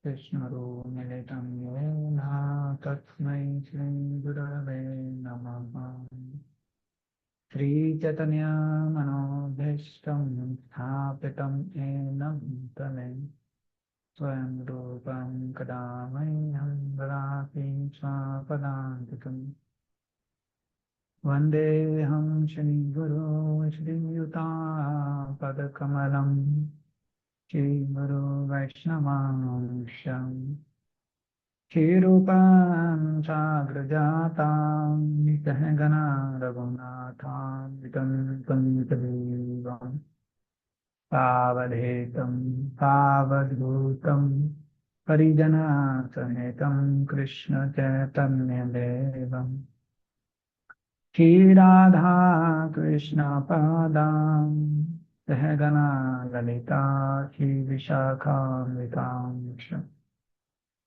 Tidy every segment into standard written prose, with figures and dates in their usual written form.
कृष्णरो मिलितं येन तस्मै श्रीगुरवे नमः। श्रीचैतन्यमनोभीष्टं स्थापितं येन भूतले स्वयं रूपं कदा मह्यं ददाति स्वापदान्तिकम्। वन्देऽहं श्रीगुरो श्रीयुतापदकमलं श्रीगुरो वैष्णवांशम् श्रीरूपां साग्रजातां सहगना रघुनाथान्वितं तं सजीवम् पावधेतं पावधूतं परिजनसमेतं कृष्णचैतन्यदेवम् श्रीराधा कृष्णपादां सहगना ललिता श्रीविशाखान्वितांश्च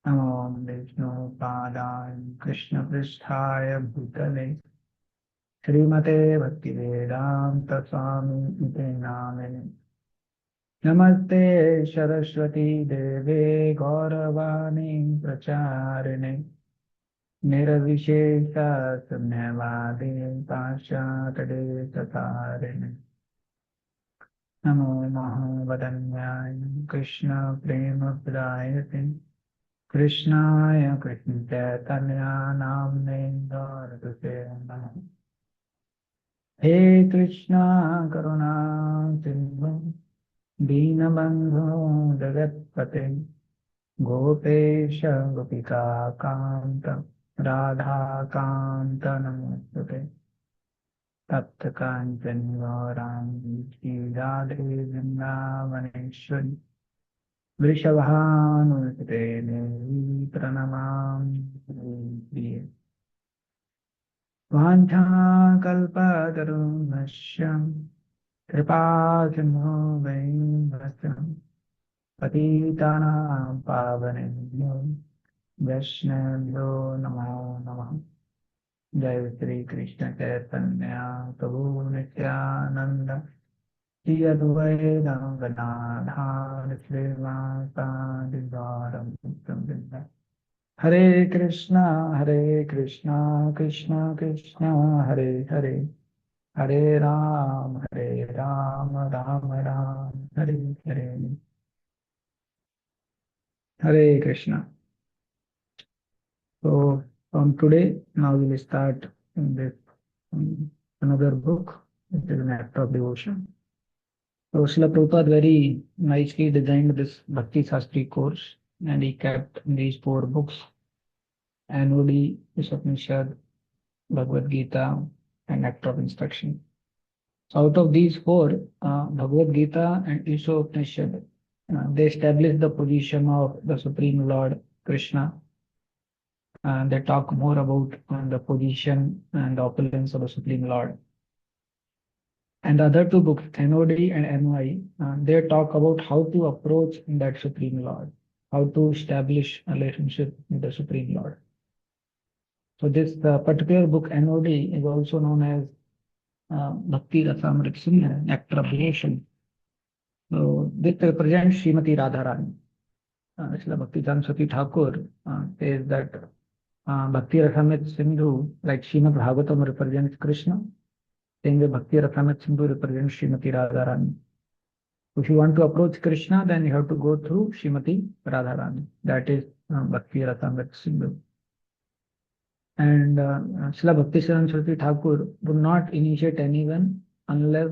नमो विष्णुपादाय कृष्णपृष्ठाय भूतले श्रीमते भक्तिवेदान्तस्वामी नामिने नमस्ते सरस्वती देवे गौरवाणी प्रचारिणे निर्विशेषशून्यवादी पाश्चात्यदेशतारिणे नमो महावदन्याय कृष्णप्रेमप्रदायते कृष्णाय कृष्णचैतन्यानाम्ने गौरसे नमः। हे कृष्णा करुणा सिन्धु दीनबन्धो जगत्पते गोपेश गोपिकान्त राधाकान्त नमोस्तुते। तप्त काञ्चन गौराङ्गी श्रीराधे वृन्दावनेश्वरी वृषभानुसुते देवी प्रणमामि प्रिये। वाञ्छाकल्पतरुभ्यश्च कृपासिन्धो वैष्णवस्य पतितानां पावनेभ्यो वैष्णवेभ्यो नमो नमः। जय श्री कृष्ण चैतन्य प्रभु नित्यानंद श्री अद्वैत गदाधर श्रीवासादि गौरम। हरे Krishna Krishna Krishna Hare Hare Hare Ram Ram Ram Hare Hare. Hare Krishna. So from today, now we will start with another book, which is an act of devotion. So Srila Prabhupada very nicely designed this Bhakti Shastri course, and he kept these four books: Anodi, Upanishad, Bhagavad Gita, and Act of Instruction. So out of these four, Bhagavad Gita and Upanishad, they establish the position of the Supreme Lord Krishna. They talk more about the position and the opulence of the Supreme Lord. And the other two books, N.O.D. and N.Y., they talk about how to approach that Supreme Lord, how to establish a relationship with the Supreme Lord. So this particular book, N.O.D., is also known as Bhakti Rasamrita Sindhu, Nectar of Devotion. So this represents Srimati Radharani. Srila Bhakti Saraswati Thakur says that Bhakti Rasamrita Sindhu, like Srimad Bhagavatam represents Krishna, saying that Bhakti Rasamrita Sindhu represents Srimati Radharani. If you want to approach Krishna, then you have to go through Srimati Radharani. That is Bhakti Rasamrita Sindhu. And Srila Bhakti Saraswati Thakur would not initiate anyone unless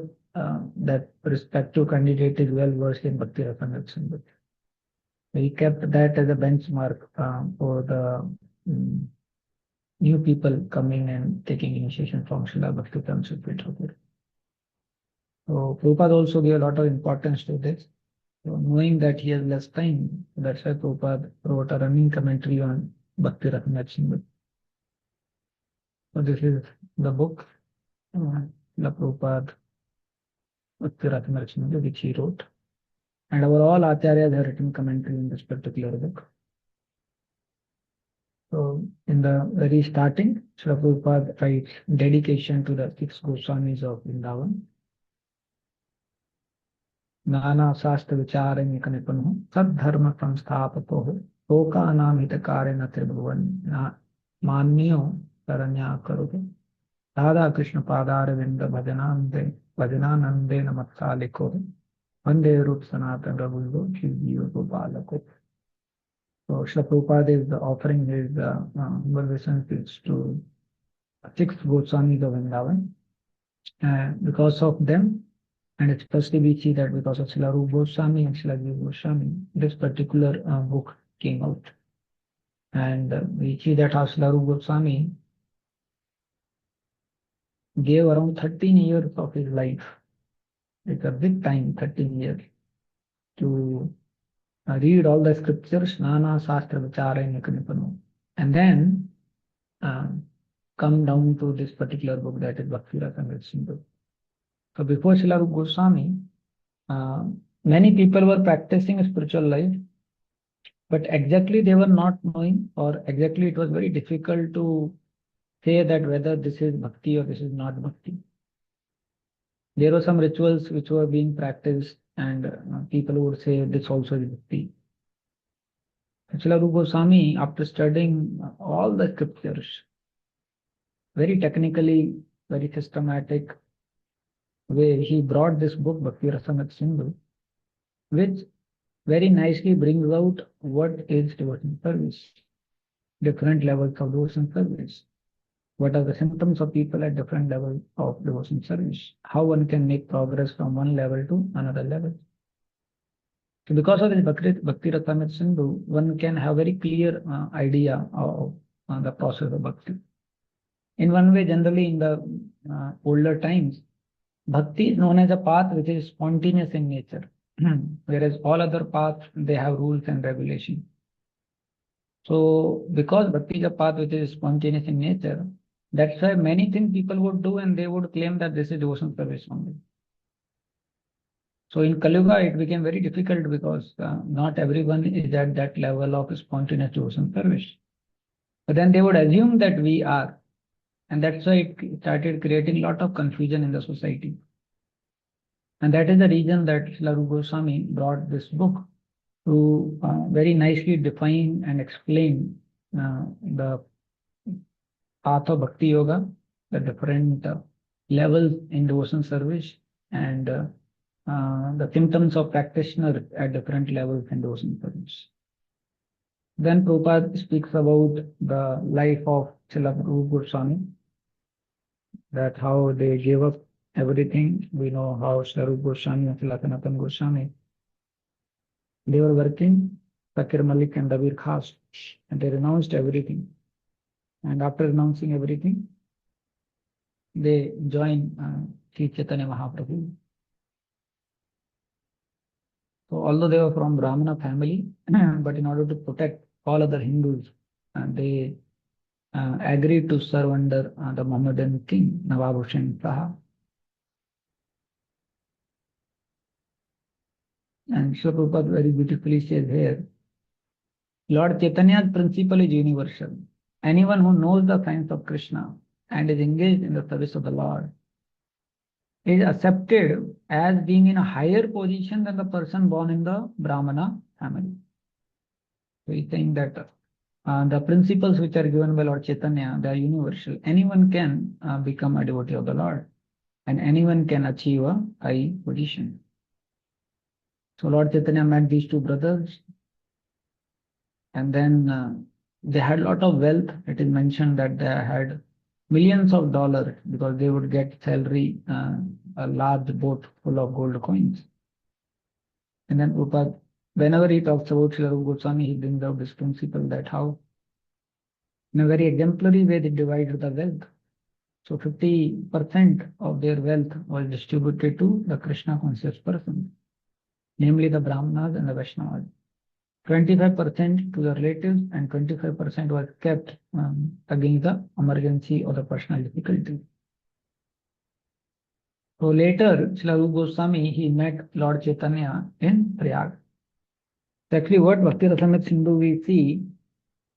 that respective candidate is well versed in Bhakti Rasamrita Sindhu. He kept that as a benchmark for the new people coming and taking initiation from Srila Bhakti Saraswati Thakur. So Prabhupada also gave a lot of importance to this. So knowing that he has less time, that's why Prabhupada wrote a running commentary on Bhakti Rasamrita Sindhu. So this is the book, Srila Prabhupada Bhakti Rasamrita Sindhu, which he wrote. And our all acharyas have written commentary in this particular book. So in the very starting, Srila Prabhupada writes dedication to the 6 Goswamis of Vrindavan. नाना शास्त्र विचारण्य निपुण सद्धर्म संस्थापको लोकानां हितकारे न त्रिभुवन मान्यो शरण्या करो राधा कृष्ण पादारविंद भजनानंदे भजनानंदे नमत्सालिको वंदे रूप सनातन रघुलो शिवजीव गोपालको. So Srila Prabhupada is offering his conversations to six Goswamis of Vrindavan. Because of them, and especially we see that because of Srila Rupa Goswami and Srila Jiva Goswami, this particular book came out. And we see that how Srila Rupa Goswami gave around 13 years of his life. It's a big time, 13 years, to read all the scriptures, Nana Shastra Vicharaya Nikanipano, and then come down to this particular book, that is Bhakti Rasamrita Sindhu. So before Srila Rupa Goswami, many people were practicing a spiritual life, but exactly they were not knowing, or exactly it was very difficult to say that whether this is bhakti or this is not bhakti. There were some rituals which were being practiced, and people would say this also is bhakti. Srila Rupa Goswami, after studying all the scriptures, very technically, very systematic way, he brought this book, Bhakti Rasamrita Sindhu, which very nicely brings out what is devotion service, different levels of devotion service, what are the symptoms of people at different levels of devotion service, how one can make progress from one level to another level. So because of this Bhakti Rasamrita Sindhu, one can have very clear idea of the process of bhakti. In one way, generally in the older times, bhakti is known as a path which is spontaneous in nature, whereas all other paths, they have rules and regulations. So because bhakti is a path which is spontaneous in nature, that's why many things people would do and they would claim that this is devotional service only. So in Kali Yuga, it became very difficult because not everyone is at that level of spontaneous devotional service. But then they would assume that we are, and that's why it started creating a lot of confusion in the society. And that is the reason that Srila Rupa Goswami brought this book to very nicely define and explain the path of Bhakti Yoga, the different levels in devotion service, and the symptoms of practitioner at different levels in devotion service. Then Prabhupada speaks about the life of Srila Rupa Goswami, that how they gave up everything. We know how Srila Rupa Goswami and Srila Sanatana Goswami, they were working, Fakir Malik and Dabir Khas, and they renounced everything. And after renouncing everything, they joined Sri Chaitanya Mahaprabhu. So although they were from Brahmana family, but in order to protect all other Hindus, they agreed to serve under the Mohammedan king, Nawab Hussain Shah. And Srila Prabhupada very beautifully says here, Lord Chaitanya's principle is universal. Anyone who knows the science of Krishna and is engaged in the service of the Lord is accepted as being in a higher position than the person born in the Brahmana family. So he's saying that the principles which are given by Lord Chaitanya, they are universal. Anyone can become a devotee of the Lord, and anyone can achieve a high position. So Lord Chaitanya met these two brothers, and then they had a lot of wealth. It is mentioned that they had millions of dollars because they would get salary, a large boat full of gold coins. And then Prabhupada, whenever he talks about Srila Rupa Goswami, he brings out this principle that how, in a very exemplary way, they divided the wealth. So 50% of their wealth was distributed to the Krishna conscious person, namely the Brahmanas and the Vaishnavas. 25% to the relatives, and 25% was kept against the emergency or the personal difficulty. So later, Srila Rupa Goswami, he met Lord Chaitanya in Prayag. Actually, what Bhakti Rasamrita Sindhu we see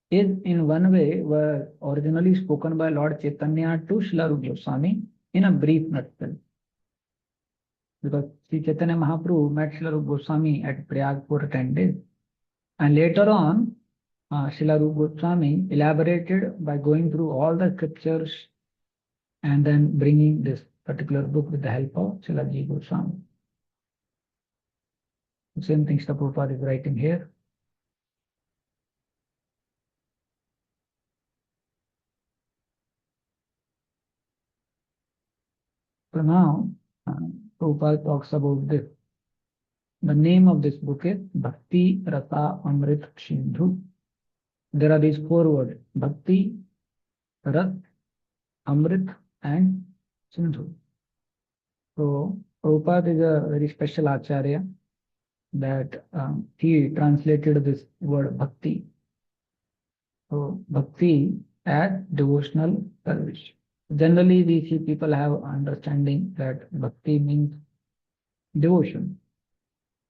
is in one way were originally spoken by Lord Chaitanya to Srila Rupa Goswami in a brief nutshell. because Sri Chaitanya Mahaprabhu met Srila Rupa Goswami at Prayag for 10 days. And later on, Srila Rupa Goswami elaborated by going through all the scriptures and then bringing this particular book with the help of Srila Ji Goswami. The same thing Srila Prabhupada is writing here. So now, Prabhupada talks about this. The name of this book is Bhakti Rasa Amrit Sindhu. There are these 4 words: Bhakti, Ras, Amrit, and Sindhu. So Prabhupada is a very special acharya that he translated this word Bhakti. So Bhakti as devotional service. Generally, we see people have understanding that Bhakti means devotion.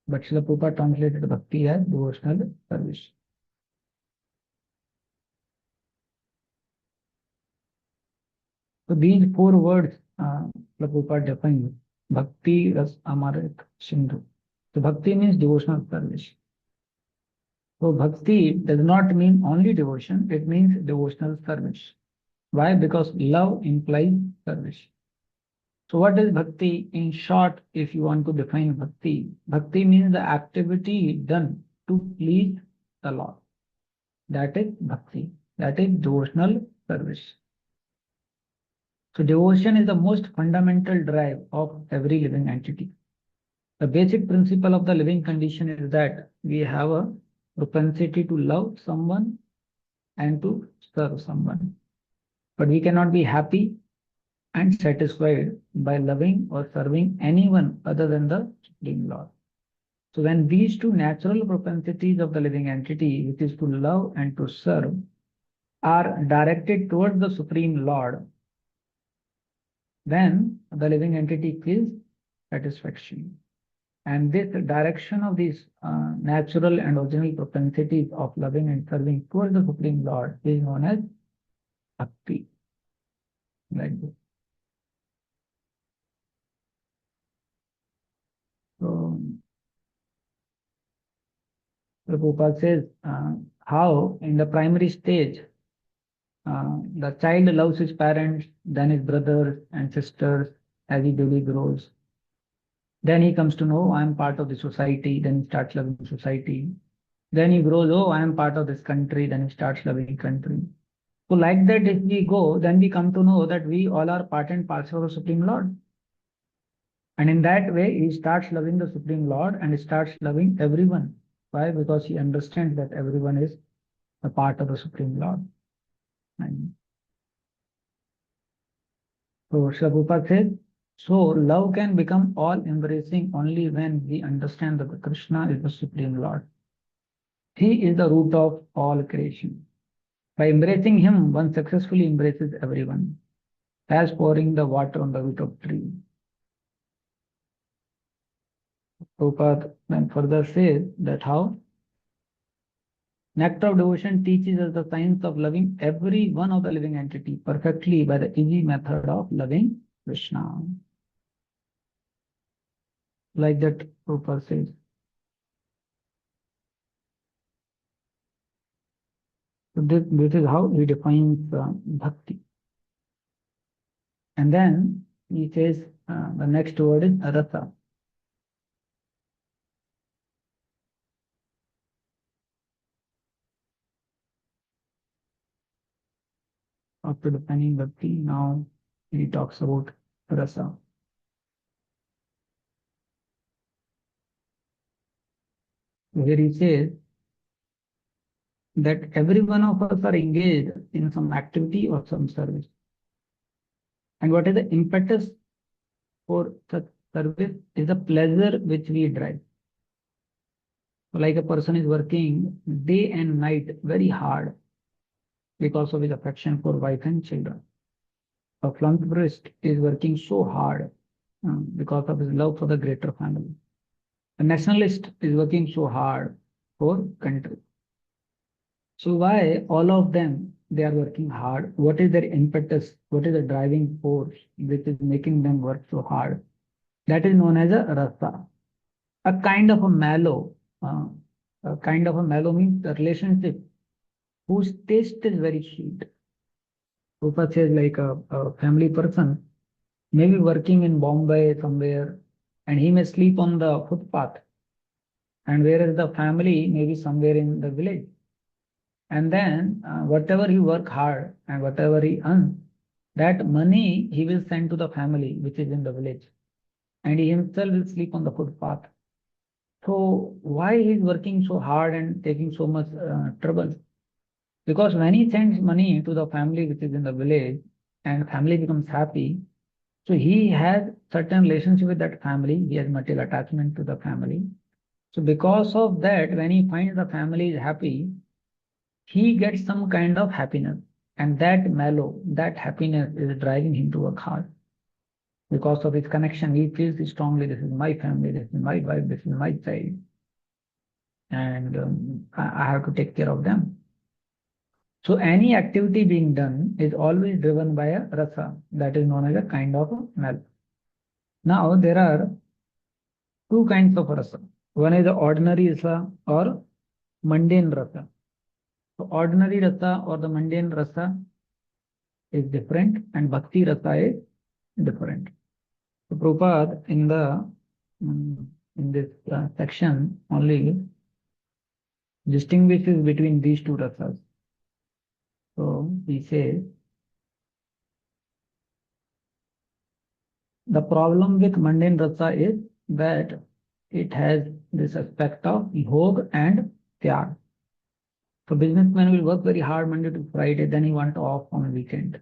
But Srila Prabhupada translated Bhakti as devotional service. So these 4 words Srila Prabhupada defines: Bhakti, Ras, Amarit, Sindhu. So Bhakti means devotional service. So Bhakti does not mean only devotion, it means devotional service. Why? Because love implies service. So what is Bhakti? In short, if you want to define Bhakti, Bhakti means the activity done to please the Lord. That is Bhakti. That is devotional service. So devotion is the most fundamental drive of every living entity. The basic principle of the living condition is that we have a propensity to love someone and to serve someone. But we cannot be happy and satisfied by loving or serving anyone other than the Supreme Lord. So when these 2 natural propensities of the living entity, which is to love and to serve, are directed towards the Supreme Lord, then the living entity feels satisfaction. And this direction of these natural and original propensities of loving and serving towards the Supreme Lord is known as Bhakti. Like this. So Prabhupada says how in the primary stage the child loves his parents, then his brothers and sisters as he daily grows. Then he comes to know, I am part of the society, then he starts loving society. Then he grows, oh, I am part of this country, then he starts loving country. So like that, if we go, then we come to know that we all are part and parcel of the Supreme Lord. And in that way, he starts loving the Supreme Lord and he starts loving everyone. Why? Because he understands that everyone is a part of the Supreme Lord. And so Srila Prabhupada says, so love can become all-embracing only when we understand that Krishna is the Supreme Lord. He is the root of all creation. By embracing him, one successfully embraces everyone, as pouring the water on the root of tree. Prabhupada then further says that how Nectar of Devotion teaches us the science of loving every one of the living entity perfectly by the easy method of loving Krishna. Like that, Prabhupada says. So this is how he defines bhakti. And then he says the next word is rasa. After defining bhakti, now he talks about rasa. Where he says that every one of us are engaged in some activity or some service. And what is the impetus for such service is the pleasure which we derive. So like a person is working day and night very hard because of his affection for wife and children. A philanthropist is working so hard because of his love for the greater family. A nationalist is working so hard for country. So why all of them, they are working hard? What is their impetus? What is the driving force which is making them work so hard? That is known as a rasa, a kind of a mallow. A kind of a mallow means the relationship whose taste is very sweet. Rupa says like a family person may be working in Bombay somewhere and he may sleep on the footpath, and whereas the family may be somewhere in the village. And then whatever he work hard and whatever he earns, that money he will send to the family which is in the village, and he himself will sleep on the footpath. So why he is working so hard and taking so much trouble? Because when he sends money to the family which is in the village and family becomes happy, so he has certain relationship with that family, he has material attachment to the family. So because of that, when he finds the family is happy, he gets some kind of happiness. And that mellow, that happiness is driving him to work hard. Because of his connection, he feels strongly, this is my family, this is my wife, this is my child. And I have to take care of them. So any activity being done is always driven by a rasa, that is known as a kind of a mellow. Now there are two kinds of rasa. One is the ordinary rasa or mundane rasa. So ordinary rasa or the mundane rasa is different and bhakti rasa is different. So Prabhupada in this section only distinguishes between these two rasas. So he says the problem with mundane rasa is that it has this aspect of bhog and tyag. So businessman will work very hard Monday to Friday, then he want off on a weekend.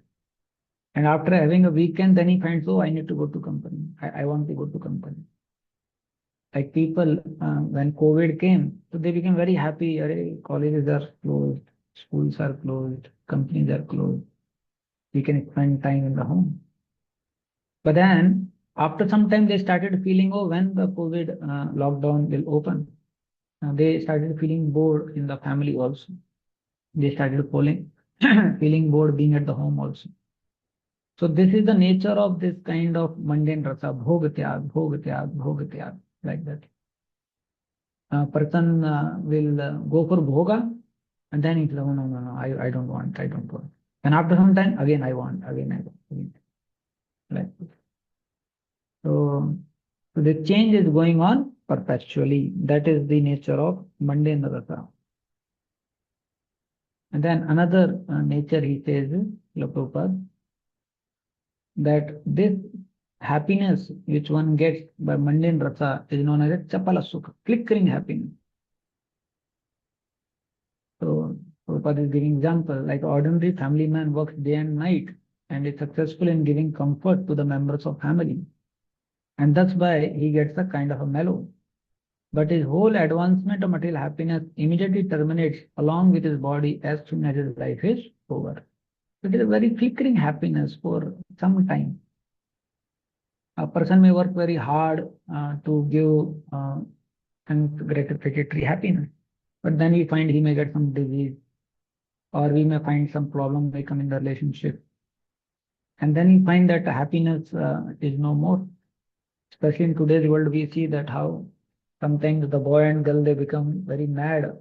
And after having a weekend, then he finds, oh, I need to go to company. I want to go to company. Like people, when COVID came, so they became very happy. Colleges are closed, schools are closed, companies are closed. We can spend time in the home. But then after some time, they started feeling, oh, when the COVID lockdown will open, they started feeling bored in the family also. They started feeling bored being at the home also. So this is the nature of this kind of mundane rasa, bhog tyag, bhog tyag, bhog tyag, like that. A person will go for bhoga, and then he's like, oh, no, no, no, I don't want, I don't want. And after some time, again I want, again I want, again. Like this. So the change is going on perpetually. That is the nature of mundane rasa. And then another nature he says, Prabhupada, that this happiness which one gets by mundane rasa is known as a chapala sukha, flickering happiness. So Prabhupada is giving example, like ordinary family man works day and night and is successful in giving comfort to the members of family. And that's why he gets a kind of a mellow. But his whole advancement of material happiness immediately terminates along with his body as soon as his life is over. It is a very flickering happiness for some time. A person may work very hard to give and gratificatory happiness, but then we find he may get some disease, or we may find some problem may come in the relationship, and then we find that happiness is no more. Especially in today's world, we see that how sometimes the boy and girl they become very mad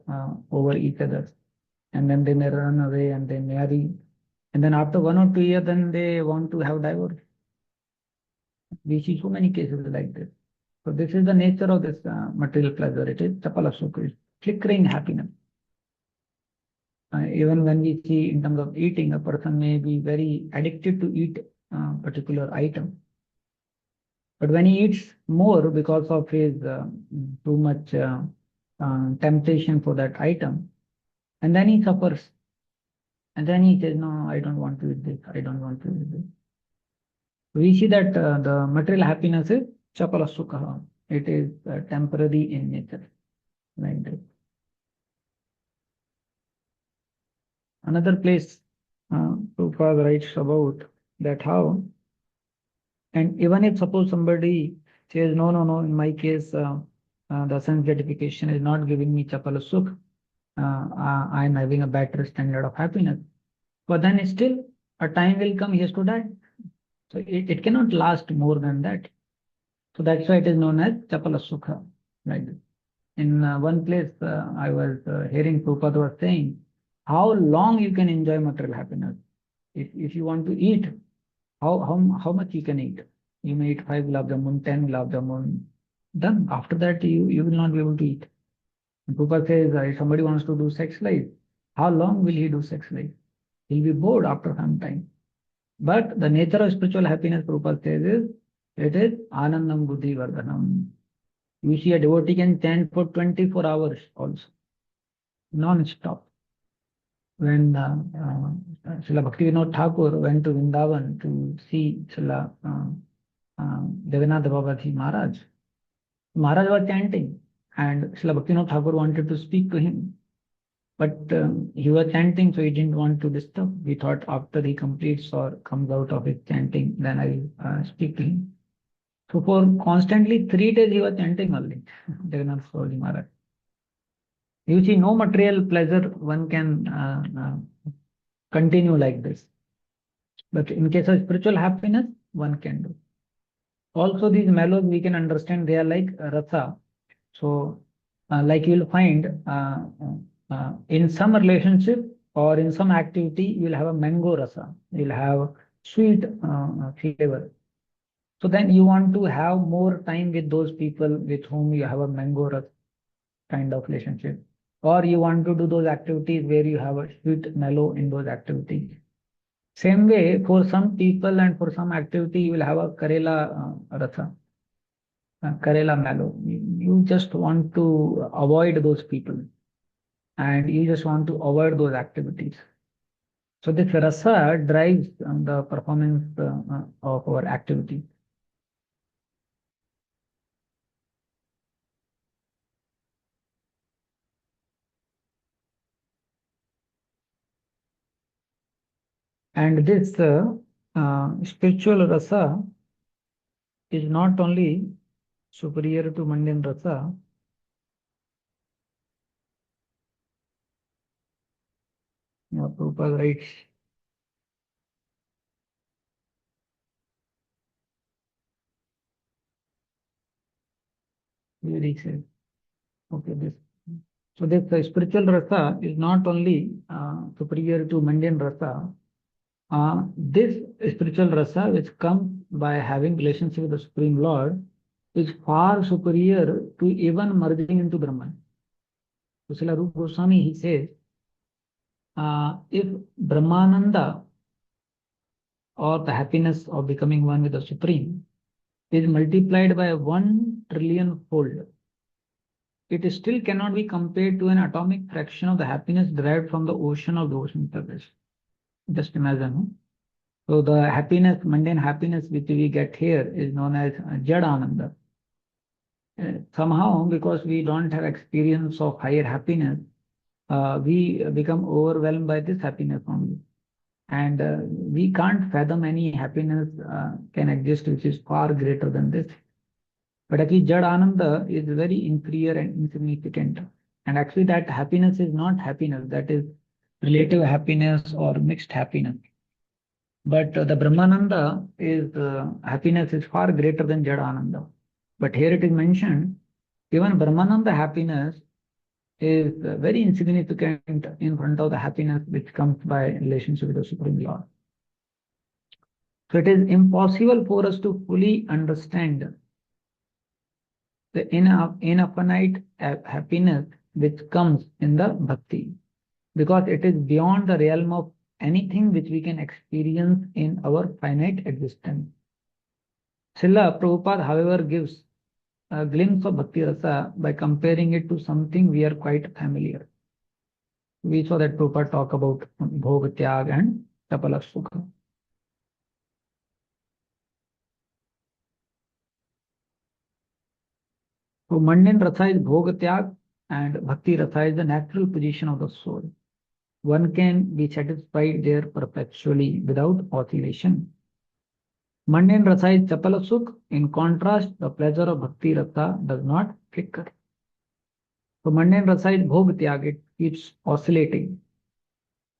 over each other, and then they may run away and they marry, and then after 1 or 2 years, then they want to have divorce. We see so many cases like this. So this is the nature of this material pleasure. It is chapala sukha, flickering happiness. Even when we see in terms of eating, a person may be very addicted to eat a particular item. But when he eats more because of his too much temptation for that item, and then he suffers. And then he says, no, I don't want to eat this. I don't want to eat this. We see that the material happiness is chapala sukha. It is temporary in nature, like that. Another place Prabhupada writes about that how, and even if suppose somebody says, no, no, no, in my case, the sense gratification is not giving me chapala sukh, I am having a better standard of happiness. But then still a time will come, he has to die. So it cannot last more than that. So that's why it is known as Chapala Sukha. Right. In one place, I was hearing Prabhupada was saying, how long you can enjoy material happiness. If you want to eat, how much you can eat. You may eat 5 gulab jamun, 10 gulab jamun. Done. After that, you will not be able to eat. And Prabhupada says, if somebody wants to do sex life, how long will he do sex life? He'll be bored after some time. But the nature of spiritual happiness, Prabhupada says, is it is anandam buddhi vardhanam. You see a devotee can chant for 24 hours also, non-stop. When Srila Bhaktivinoda Thakur went to Vrindavan to see Srila Devanath Babaji Maharaj, Maharaj was chanting and Srila Bhaktivinoda Thakur wanted to speak to him. But he was chanting, so he didn't want to disturb. He thought after he completes or comes out of his chanting, then I'll speak to him. So for constantly 3 days he was chanting only, Devanath Babaji Maharaj. You see, no material pleasure one can continue like this. But in case of spiritual happiness, one can do. Also, these mellows we can understand they are like rasa. So, like you will find in some relationship or in some activity, you will have a mango rasa. You will have sweet flavor. So then you want to have more time with those people with whom you have a mango rasa kind of relationship. Or you want to do those activities where you have a sweet mellow in those activities. Same way, for some people and for some activity, you will have a Karela Ratha, Karela mellow. You just want to avoid those people and you just want to avoid those activities. So this rasa drives the performance of our activity. And this spiritual rasa is not only superior to mundane rasa, Prabhupada writes, here he says, okay, this. So this spiritual rasa is not only superior to mundane rasa. This spiritual rasa, which comes by having relationship with the Supreme Lord, is far superior to even merging into Brahman. So Srila Rupa Goswami, he says, if Brahmananda or the happiness of becoming one with the Supreme is multiplied by 1 trillion fold, it still cannot be compared to an atomic fraction of the happiness derived from the ocean of devotion service. Just imagine. So the happiness, mundane happiness which we get here is known as Jad Ananda. Somehow, because we don't have experience of higher happiness, we become overwhelmed by this happiness only. And we can't fathom any happiness can exist which is far greater than this. But actually, Jad Ananda is very inferior and insignificant. And actually, that happiness is not happiness, that is relative happiness or mixed happiness. But the Brahmananda is happiness is far greater than Jad Ananda. But here it is mentioned, even Brahmananda happiness is very insignificant in front of the happiness which comes by relationship with the Supreme Lord. So it is impossible for us to fully understand the infinite happiness which comes in the bhakti, because it is beyond the realm of anything which we can experience in our finite existence. Srila Prabhupada, however, gives a glimpse of bhakti rasa by comparing it to something we are quite familiar. We saw that Prabhupada talk about bhog tyag and tapala sukha. So mundane rasa is bhog tyag and bhakti rasa is the natural position of the soul. One can be satisfied there perpetually without oscillation. Mundane rasa is chapala sukh. In contrast, the pleasure of bhakti rasa does not flicker. So mundane rasa is bhog tyag, it keeps oscillating.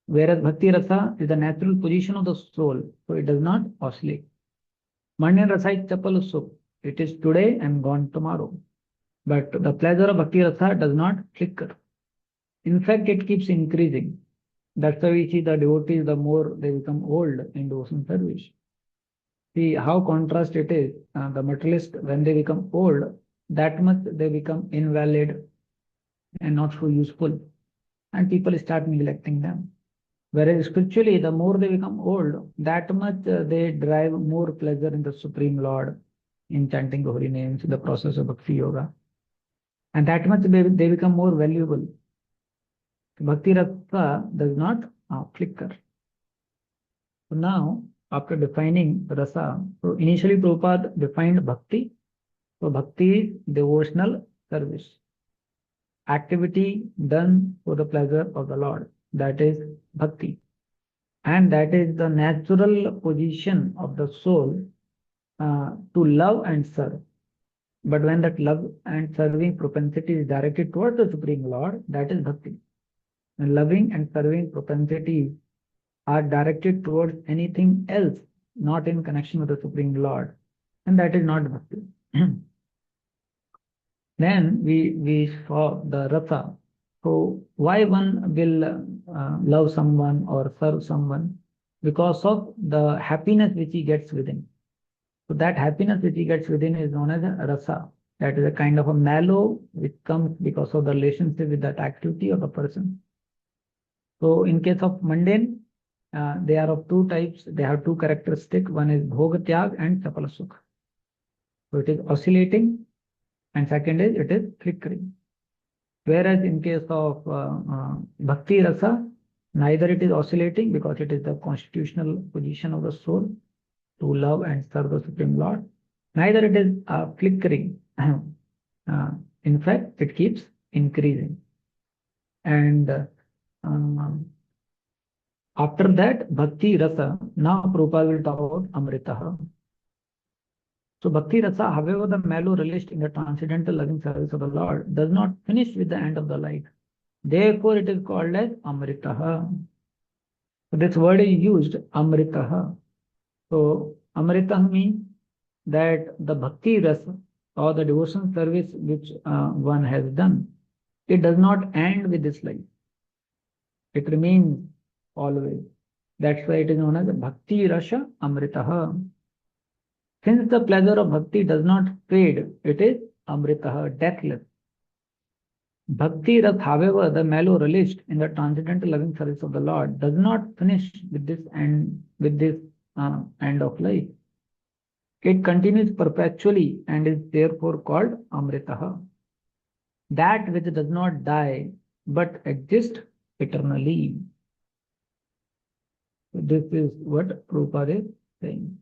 Whereas bhakti rasa is the natural position of the soul, so it does not oscillate. Mundane rasa is chapala sukh. It is today and gone tomorrow. But the pleasure of bhakti rasa does not flicker. In fact, it keeps increasing. That's why we see the devotees, the more they become old in devotion service. See how contrast it is. The materialist, when they become old, that much they become invalid and not so useful, and people start neglecting them. Whereas spiritually, the more they become old, that much they derive more pleasure in the Supreme Lord, in chanting the holy names, the process of bhakti yoga, and that much they become more valuable. Bhakti rasa does not flicker. So now, after defining rasa, so initially Prabhupada defined bhakti. So bhakti is devotional service, activity done for the pleasure of the Lord. That is bhakti. And that is the natural position of the soul to love and serve. But when that love and serving propensity is directed towards the Supreme Lord, that is bhakti. And loving and serving propensity are directed towards anything else, not in connection with the Supreme Lord, and that is not bhakti. Then we saw the rasa. So why one will love someone or serve someone? Because of the happiness which he gets within. So that happiness which he gets within is known as a rasa. That is a kind of a mallow which comes because of the relationship with that activity of a person. So in case of mundane, they are of two types. They have two characteristics. One is bhoga tyag and chapala sukha. So it is oscillating, and second is it is flickering. Whereas in case of bhakti rasa, neither it is oscillating because it is the constitutional position of the soul to love and serve the Supreme Lord. Neither it is flickering. In fact, it keeps increasing. And after that, bhakti rasa, now Prabhupada will talk about amrita. So bhakti rasa, however, the mellow relished in the transcendental loving service of the Lord, does not finish with the end of the life. Therefore, it is called as amrita. So this word is used, amrita. So amrita means that the bhakti rasa or the devotion service which one has done, it does not end with this life. It remains always. That's why it is known as bhakti rasa amrita. Since the pleasure of bhakti does not fade, it is amrita, deathless. Bhakti Rath, however, the mellow relished in the transcendental loving service of the Lord, does not finish with this end of life. It continues perpetually and is therefore called Amrita. That which does not die but exists eternally. This is what Prabhupada is saying.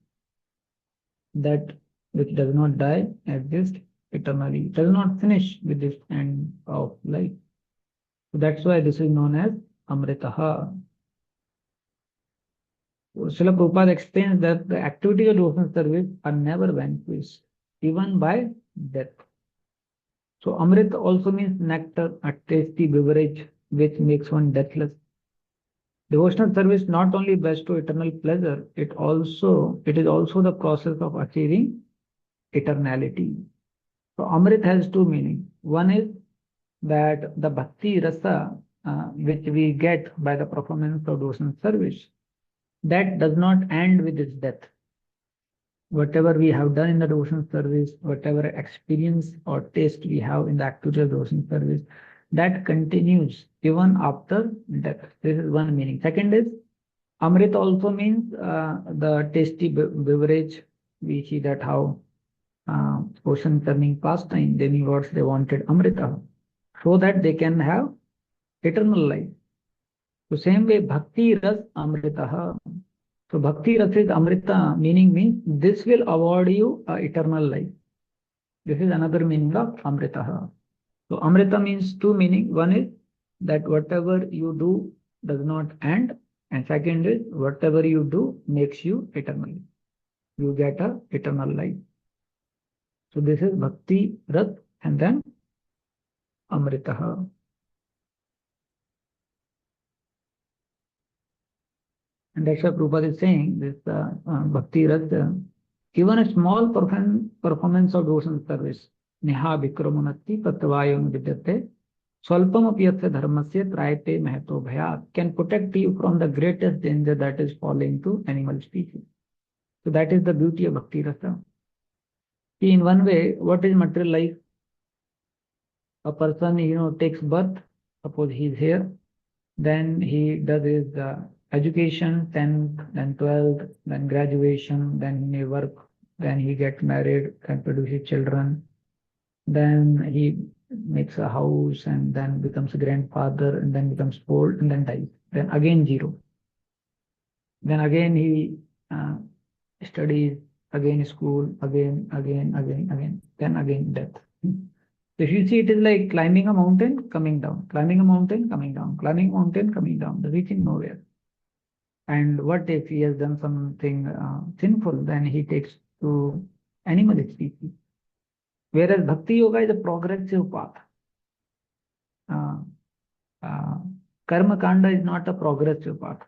That which does not die exists eternally. It does not finish with this end of life. So that's why this is known as Amritaha. Srila Prabhupada explains that the activities of devotional service are never vanquished, even by death. So Amrit also means nectar, a tasty beverage which makes one deathless. Devotional service not only bestow eternal pleasure, it is also the process of achieving eternality. So Amrit has two meanings. One is that the bhakti rasa which we get by the performance of devotional service, that does not end with its death. Whatever we have done in the devotional service, whatever experience or taste we have in the activity of devotional service, that continues even after death. This is one meaning. Second is, Amrit also means the tasty beverage. We see that how ocean turning pastime, demigods, they wanted Amrita, so that they can have eternal life. So same way, Bhakti Ras Amritaha. So Bhakti Ras is Amrita, meaning means this will award you eternal life. This is another meaning of Amritaha. So Amrita means two meaning. One is that whatever you do does not end, and second is whatever you do makes you eternal. You get a eternal life. So this is Bhakti Ras and then Amritaha. And that's why Prabhupada is saying this Bhakti Ras Even a small performance of devotional service, neha vikramunatti pratyavayam vidyate, swalpam apyasya dharmasya trayate mahato bhayat, can protect you from the greatest danger, that is falling to animal species. So that is the beauty of bhakti rasa. See, in one way, what is material life? A person, takes birth, suppose he is here, then he does his education, 10th, then 12th, then graduation, then he may work, then he gets married, then produces children, then he makes a house, and then becomes a grandfather, and then becomes old, and then dies. Then again zero. Then again he studies, again school, again, then again death. If you see, it is like climbing a mountain, coming down, climbing a mountain, coming down, climbing a mountain, coming down, reaching nowhere. And what if he has done something sinful? Then he takes to animal species. Whereas Bhakti Yoga is a progressive path. Uh, uh, Karma Kanda is not a progressive path.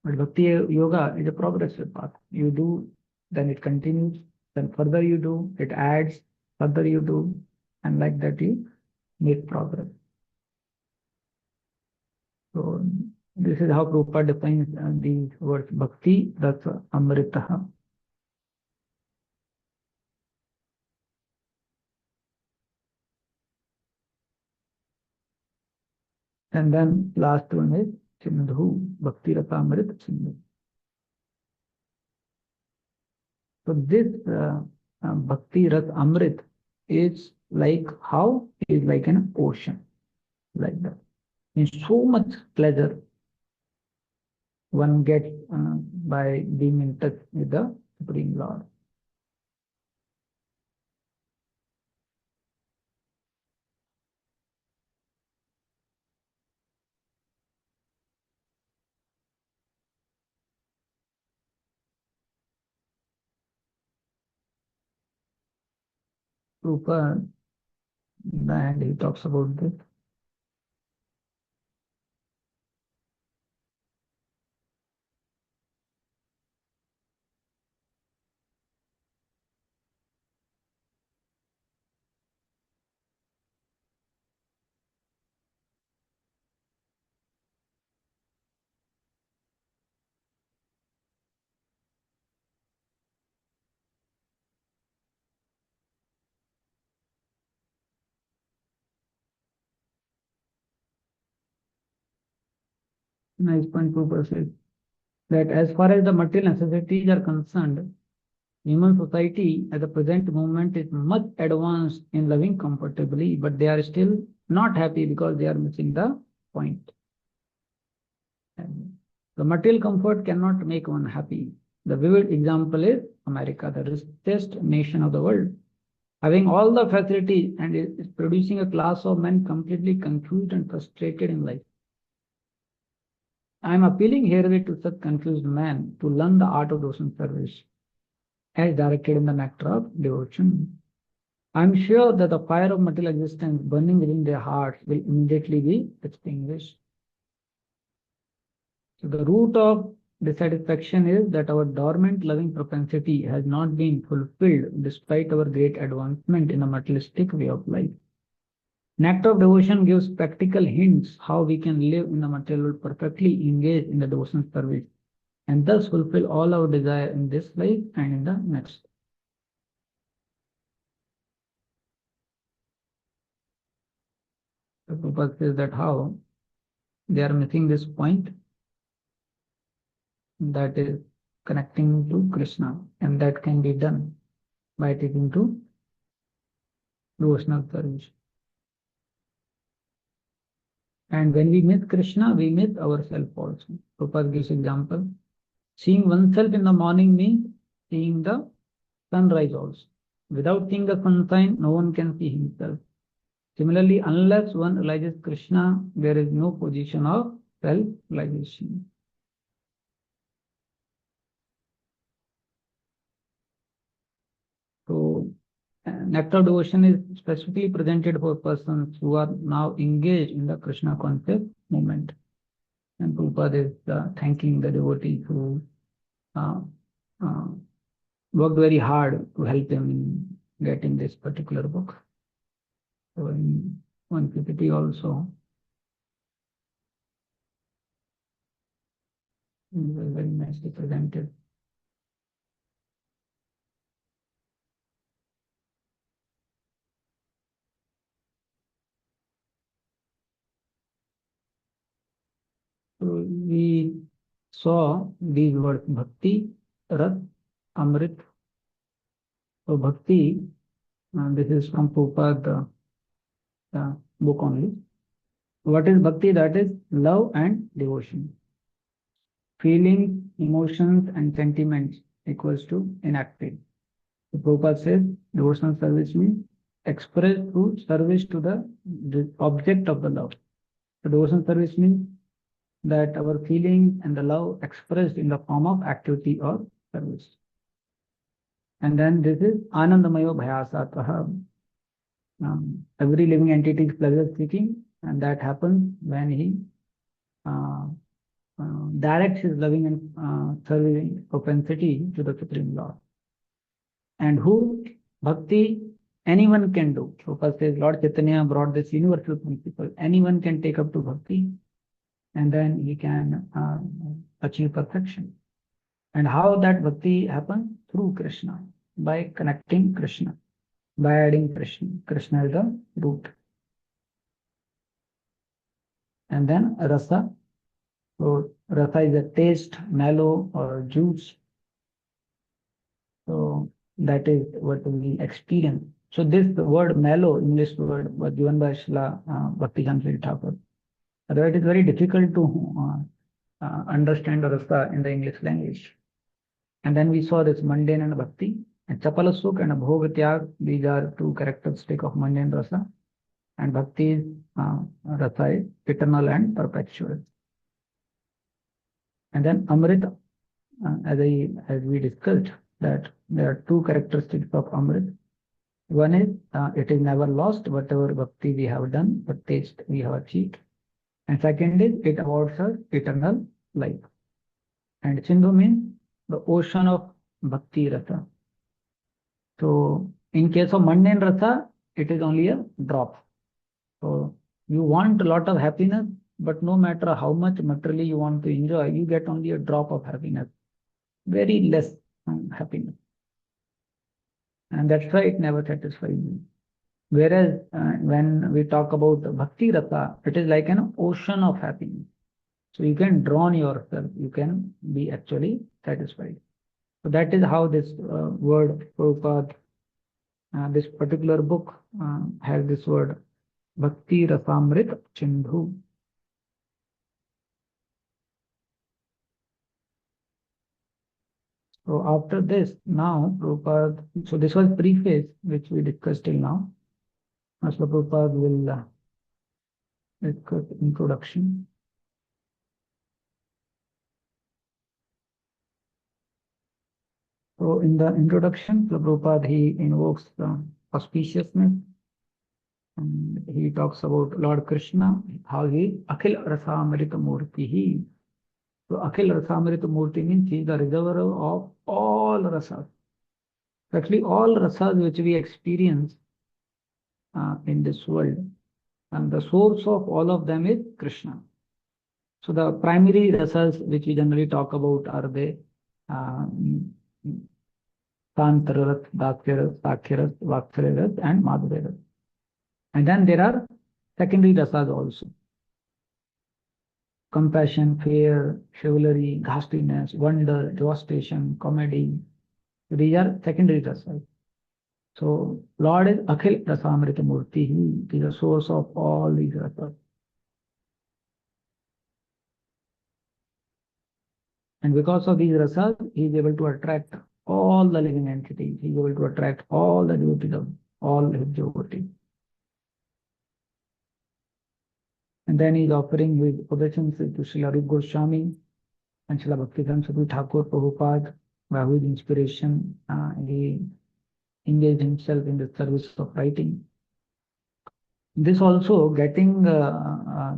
But Bhakti Yoga is a progressive path. You do, then it continues, then further you do, it adds, further you do, and like that you make progress. So this is how Prabhupada defines these words, Bhakti Rasa Amritaha. And then last one is Sindhu, Bhakti Rasa Amrit Sindhu. So this Bhakti Ras Amrit is like how? Is like an ocean, like that. In so much pleasure one gets by being in touch with the Supreme Lord. Prabhupada, and he talks about this. Nice point, Prabhupada says that as far as the material necessities are concerned, human society at the present moment is much advanced in living comfortably, but they are still not happy because they are missing the point. And the material comfort cannot make one happy. The vivid example is America, the richest nation of the world, having all the facilities and is producing a class of men completely confused and frustrated in life. I am appealing herewith to such confused men to learn the art of devotion service as directed in the nectar of devotion. I am sure that the fire of material existence burning within their hearts will immediately be extinguished. So the root of dissatisfaction is that our dormant loving propensity has not been fulfilled despite our great advancement in a materialistic way of life. Nectar of devotion gives practical hints how we can live in the material world perfectly engaged in the devotion service and thus fulfill all our desire in this life and in the next. The purpose is that how they are missing this point, that is connecting to Krishna, and that can be done by taking to devotional service. And when we miss Krishna, we miss ourselves also. Prabhupada gives example. Seeing oneself in the morning means seeing the sunrise also. Without seeing the sunshine, no one can see himself. Similarly, unless one realizes Krishna, there is no position of self-realization. So, nectar devotion is specifically presented for persons who are now engaged in the Krishna conscious movement. And Prabhupada is thanking the devotees who uh, uh, worked very hard to help him in getting this particular book. So in one PPT also, it was very nicely presented. So we saw these words Bhakti, Ras, Amrit. So Bhakti, this is from Prabhupada book only. What is Bhakti? That is love and devotion. Feelings, emotions, and sentiments equals to enacted. So Prabhupada says devotional service means expressed through service to the object of the love. So devotional service means that our feelings and the love expressed in the form of activity or service. And then this is Anandamayo Bhayasataha. Every living entity is pleasure seeking, and that happens when he uh, directs his loving and serving propensity to the Supreme Lord. And who bhakti anyone can do. Prabhupada says Lord Chaitanya brought this universal principle. Anyone can take up to bhakti, and then he can achieve perfection. And how that bhakti happens? Through Krishna, by connecting Krishna, by adding Krishna. Krishna is the root. And then rasa. So rasa is a taste, mellow or juice. So that is what we experience. So this word mellow, English word, was given by Srila Bhakti Chansiri Thakur. Otherwise, it is very difficult to understand rasa in the English language. And then we saw this mundane and bhakti, and chapala sukh and bhog tyag. These are two characteristics of mundane rasa. And bhakti is rasa is eternal and perpetual. And then amrita, as we discussed, that there are two characteristics of amrit. One is it is never lost, whatever bhakti we have done, what taste we have achieved. And second is it awards us eternal life. And Sindhu means the ocean of bhakti rasa. So in case of mundane rasa, it is only a drop. So you want a lot of happiness, but no matter how much materially you want to enjoy, you get only a drop of happiness, very less happiness. And that's why it never satisfies you. Whereas when we talk about bhakti rasa, it is like an ocean of happiness. So you can drown yourself, you can be actually satisfied. So that is how this word Prabhupada, this particular book has this word Bhakti Rasamrit Sindhu. So after this, now Prabhupada, so this was preface which we discussed till now. So Prabhupada will discuss introduction. So in the introduction, Prabhupada, he invokes auspiciousness. And he talks about Lord Krishna, how he Akhil Rasamrita Murti. So Akhil Rasamrita Murti means he is the reservoir of all rasas. Actually, all rasas which we experience in this world, and the source of all of them is Krishna. So the primary rasas which we generally talk about are the Tantraras, Dakyaras, Sakyaras, Vaksyaras, and Madhuryaras. And then there are secondary rasas also. Compassion, fear, chivalry, ghastliness, wonder, devastation, comedy. These are secondary rasas. So Lord is Akhil Rasamrita Murti. He is the source of all these rasas. And because of these rasas, he is able to attract all the living entities. He is able to attract all the devotees of all his devotees. And then he is offering his obeisances to Srila Rupa Goswami and Srila Bhaktivedanta Swami Thakur Prabhupada, by whose inspiration he engaged himself in the service of writing. This also, getting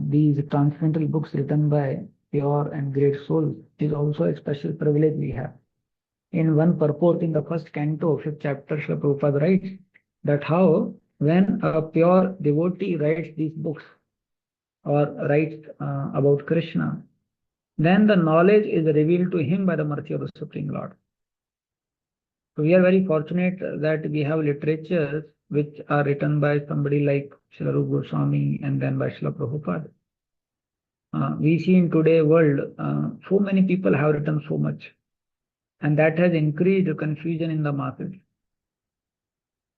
these transcendental books written by pure and great souls is also a special privilege we have. In one purport in the first canto, 5th chapter, Srila Prabhupada writes that how when a pure devotee writes these books or writes about Krishna, then the knowledge is revealed to him by the mercy of the Supreme Lord. So we are very fortunate that we have literatures which are written by somebody like Srila Rupa Goswami and then by Srila Prabhupada. We see in today's world, so many people have written so much, and that has increased confusion in the masses.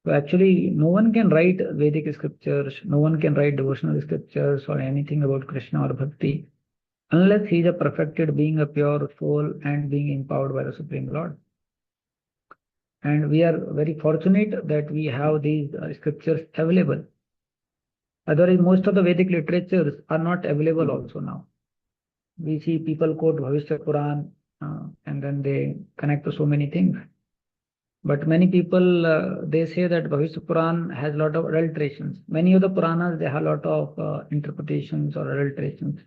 So actually, no one can write Vedic scriptures, no one can write devotional scriptures or anything about Krishna or Bhakti unless he is a perfected being, a pure soul, and being empowered by the Supreme Lord. And we are very fortunate that we have these scriptures available. Otherwise, most of the Vedic literatures are not available also now. We see people quote Bhavishya Puran and then they connect to so many things. But many people, they say that Bhavishya Puran has a lot of adulterations. Many of the Puranas, they have a lot of interpretations or adulterations.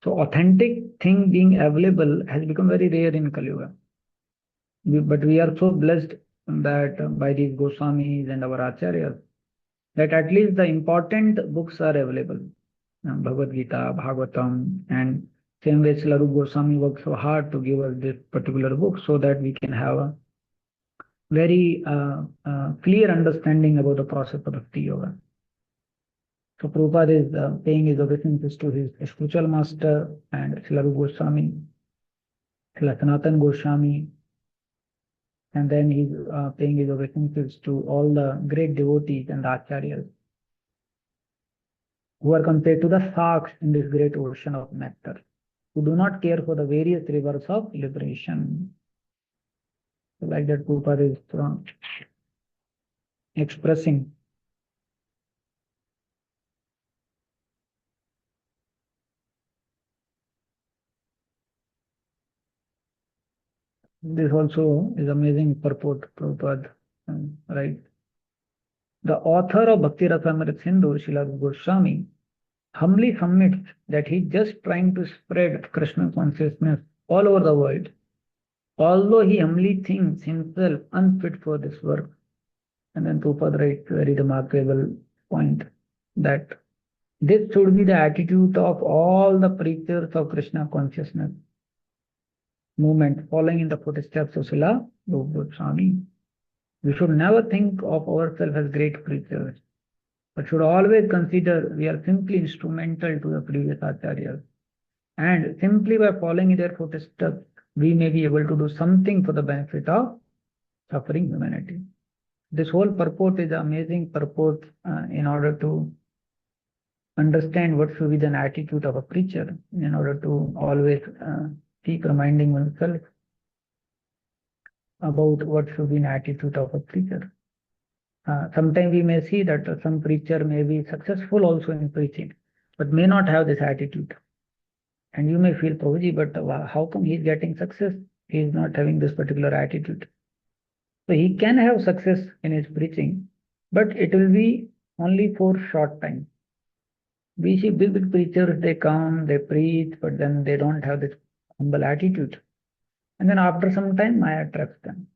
So authentic thing being available has become very rare in Kali Yuga. But we are so blessed that by these Goswamis and our Acharyas, that at least the important books are available. Bhagavad Gita, Bhagavatam, and same way Srila Rupa Goswami worked so hard to give us this particular book so that we can have a very clear understanding about the process of Bhakti Yoga. So Prabhupada is paying his obeisances to his spiritual master and Srila Rupa Goswami, Srila Sanatana Goswami, and then he's paying his obeisances to all the great devotees and the acharyas who are compared to the sharks in this great ocean of nectar, who do not care for the various rivers of liberation. So like that, Prabhupada is expressing this also is amazing purport, Prabhupada, right? The author of Bhakti Rasamrit Sindhu, Srila Goswami, humbly submits that he's just trying to spread Krishna consciousness all over the world, although he humbly thinks himself unfit for this work. And then Prabhupada writes a very remarkable point that this should be the attitude of all the preachers of Krishna consciousness movement following in the footsteps of Srila Rupa Goswami. We should never think of ourselves as great preachers, but should always consider we are simply instrumental to the previous acharyas. And simply by following in their footsteps, we may be able to do something for the benefit of suffering humanity. This whole purport is an amazing purport in order to understand what should be the attitude of a preacher, in order to always keep reminding oneself about what should be an attitude of a preacher. Sometimes we may see that some preacher may be successful also in preaching, but may not have this attitude. And you may feel, Prabhuji, but how come he is getting success? He is not having this particular attitude. So he can have success in his preaching, but it will be only for short time. We see big preachers, they come, they preach, but then they don't have this humble attitude. And then after some time, Maya traps them.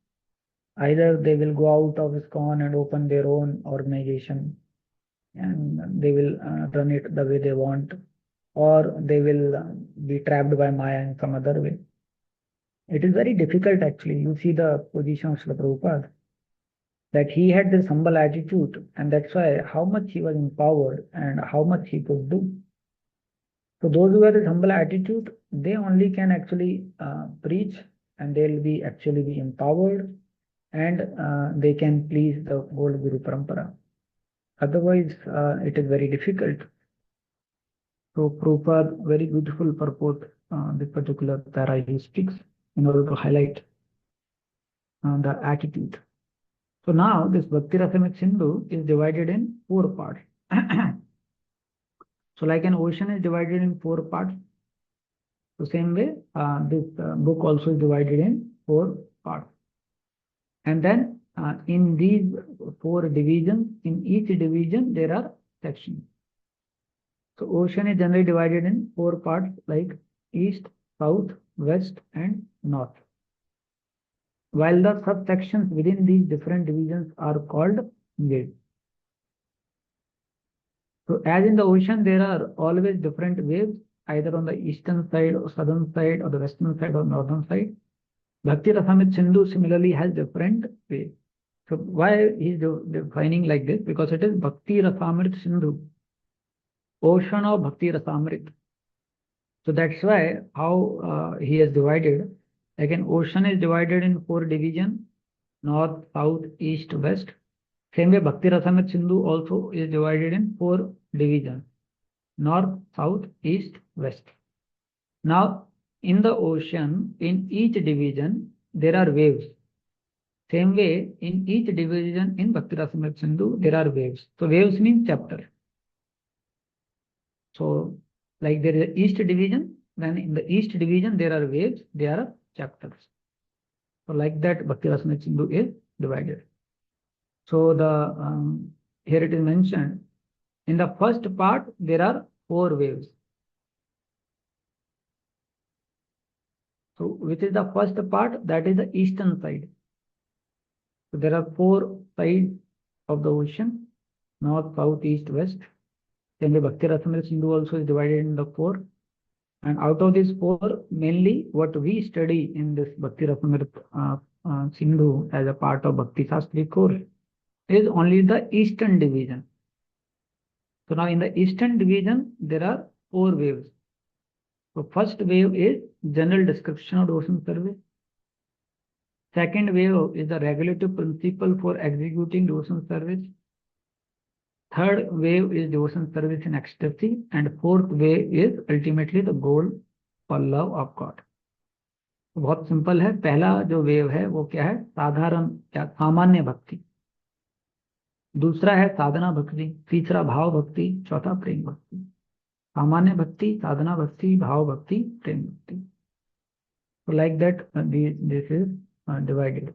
Either they will go out of ISKCON and open their own organization and they will run it the way they want, or they will be trapped by Maya in some other way. It is very difficult actually. You see the position of Srila Prabhupada, that he had this humble attitude, and that's why how much he was empowered and how much he could do. So those who have this humble attitude, they only can actually preach, and they'll be actually be empowered, and they can please the whole Guru Parampara. Otherwise, it is very difficult. So Prabhupada, very beautiful purport, this particular para he speaks in order to highlight the attitude. So now this Bhakti Rasamrita Sindhu is divided in 4 parts. So like an ocean is divided in 4 parts, the same way this book also is divided in 4 parts. And then in these 4 divisions, in each division there are sections. So ocean is generally divided in 4 parts like east, south, west and north. while the subsections within these different divisions are called waves. So as in the ocean, there are always different waves, either on the eastern side or southern side or the western side or northern side. Bhakti Rasamrita Sindhu similarly has different waves. So why is defining like this? Because it is Bhakti Rasamrita Sindhu, ocean of Bhakti Rasamrita. So that's why how he has divided. Again, ocean is divided in four divisions: north, south, east, west. Same way, Bhakti Rasamrita Sindhu also is divided in four divisions: north, south, east, west. Now, in the ocean, in each division, there are waves. Same way, in each division in Bhakti Rasamrita Sindhu, there are waves. So, waves means chapter. So, like there is a east division, then in the east division, there are waves, there are chapters. So, like that, Bhakti Rasamrita Sindhu is divided. So, here it is mentioned, in the first part, there are four waves. So, which is the first part? That is the eastern side. So, there are four sides of the ocean: north, south, east, west. Then the Bhakti Rasamrita Sindhu also is divided into four. And out of these four, mainly what we study in this Bhakti Rasamrita Sindhu as a part of Bhakti Shastri course is only the eastern division. So now in the eastern division, there are four waves. So first wave is general description of devotion service. Second wave is the regulative principle for executing devotion service. Third wave is devotion service in ecstasy, and fourth wave is ultimately the goal for love of God. तो बहुत simple है. पहला जो wave है वो क्या है? साधारण या सामान्य भक्ति. दूसरा है साधना भक्ति. तीसरा भाव भक्ति. चौथा प्रेम भक्ति. सामान्य भक्ति, साधना भक्ति, भाव भक्ति, प्रेम भक्ति. So like that, this is divided.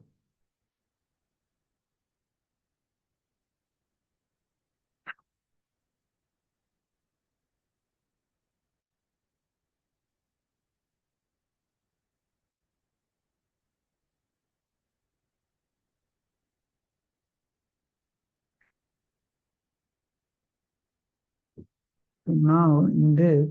So now in this,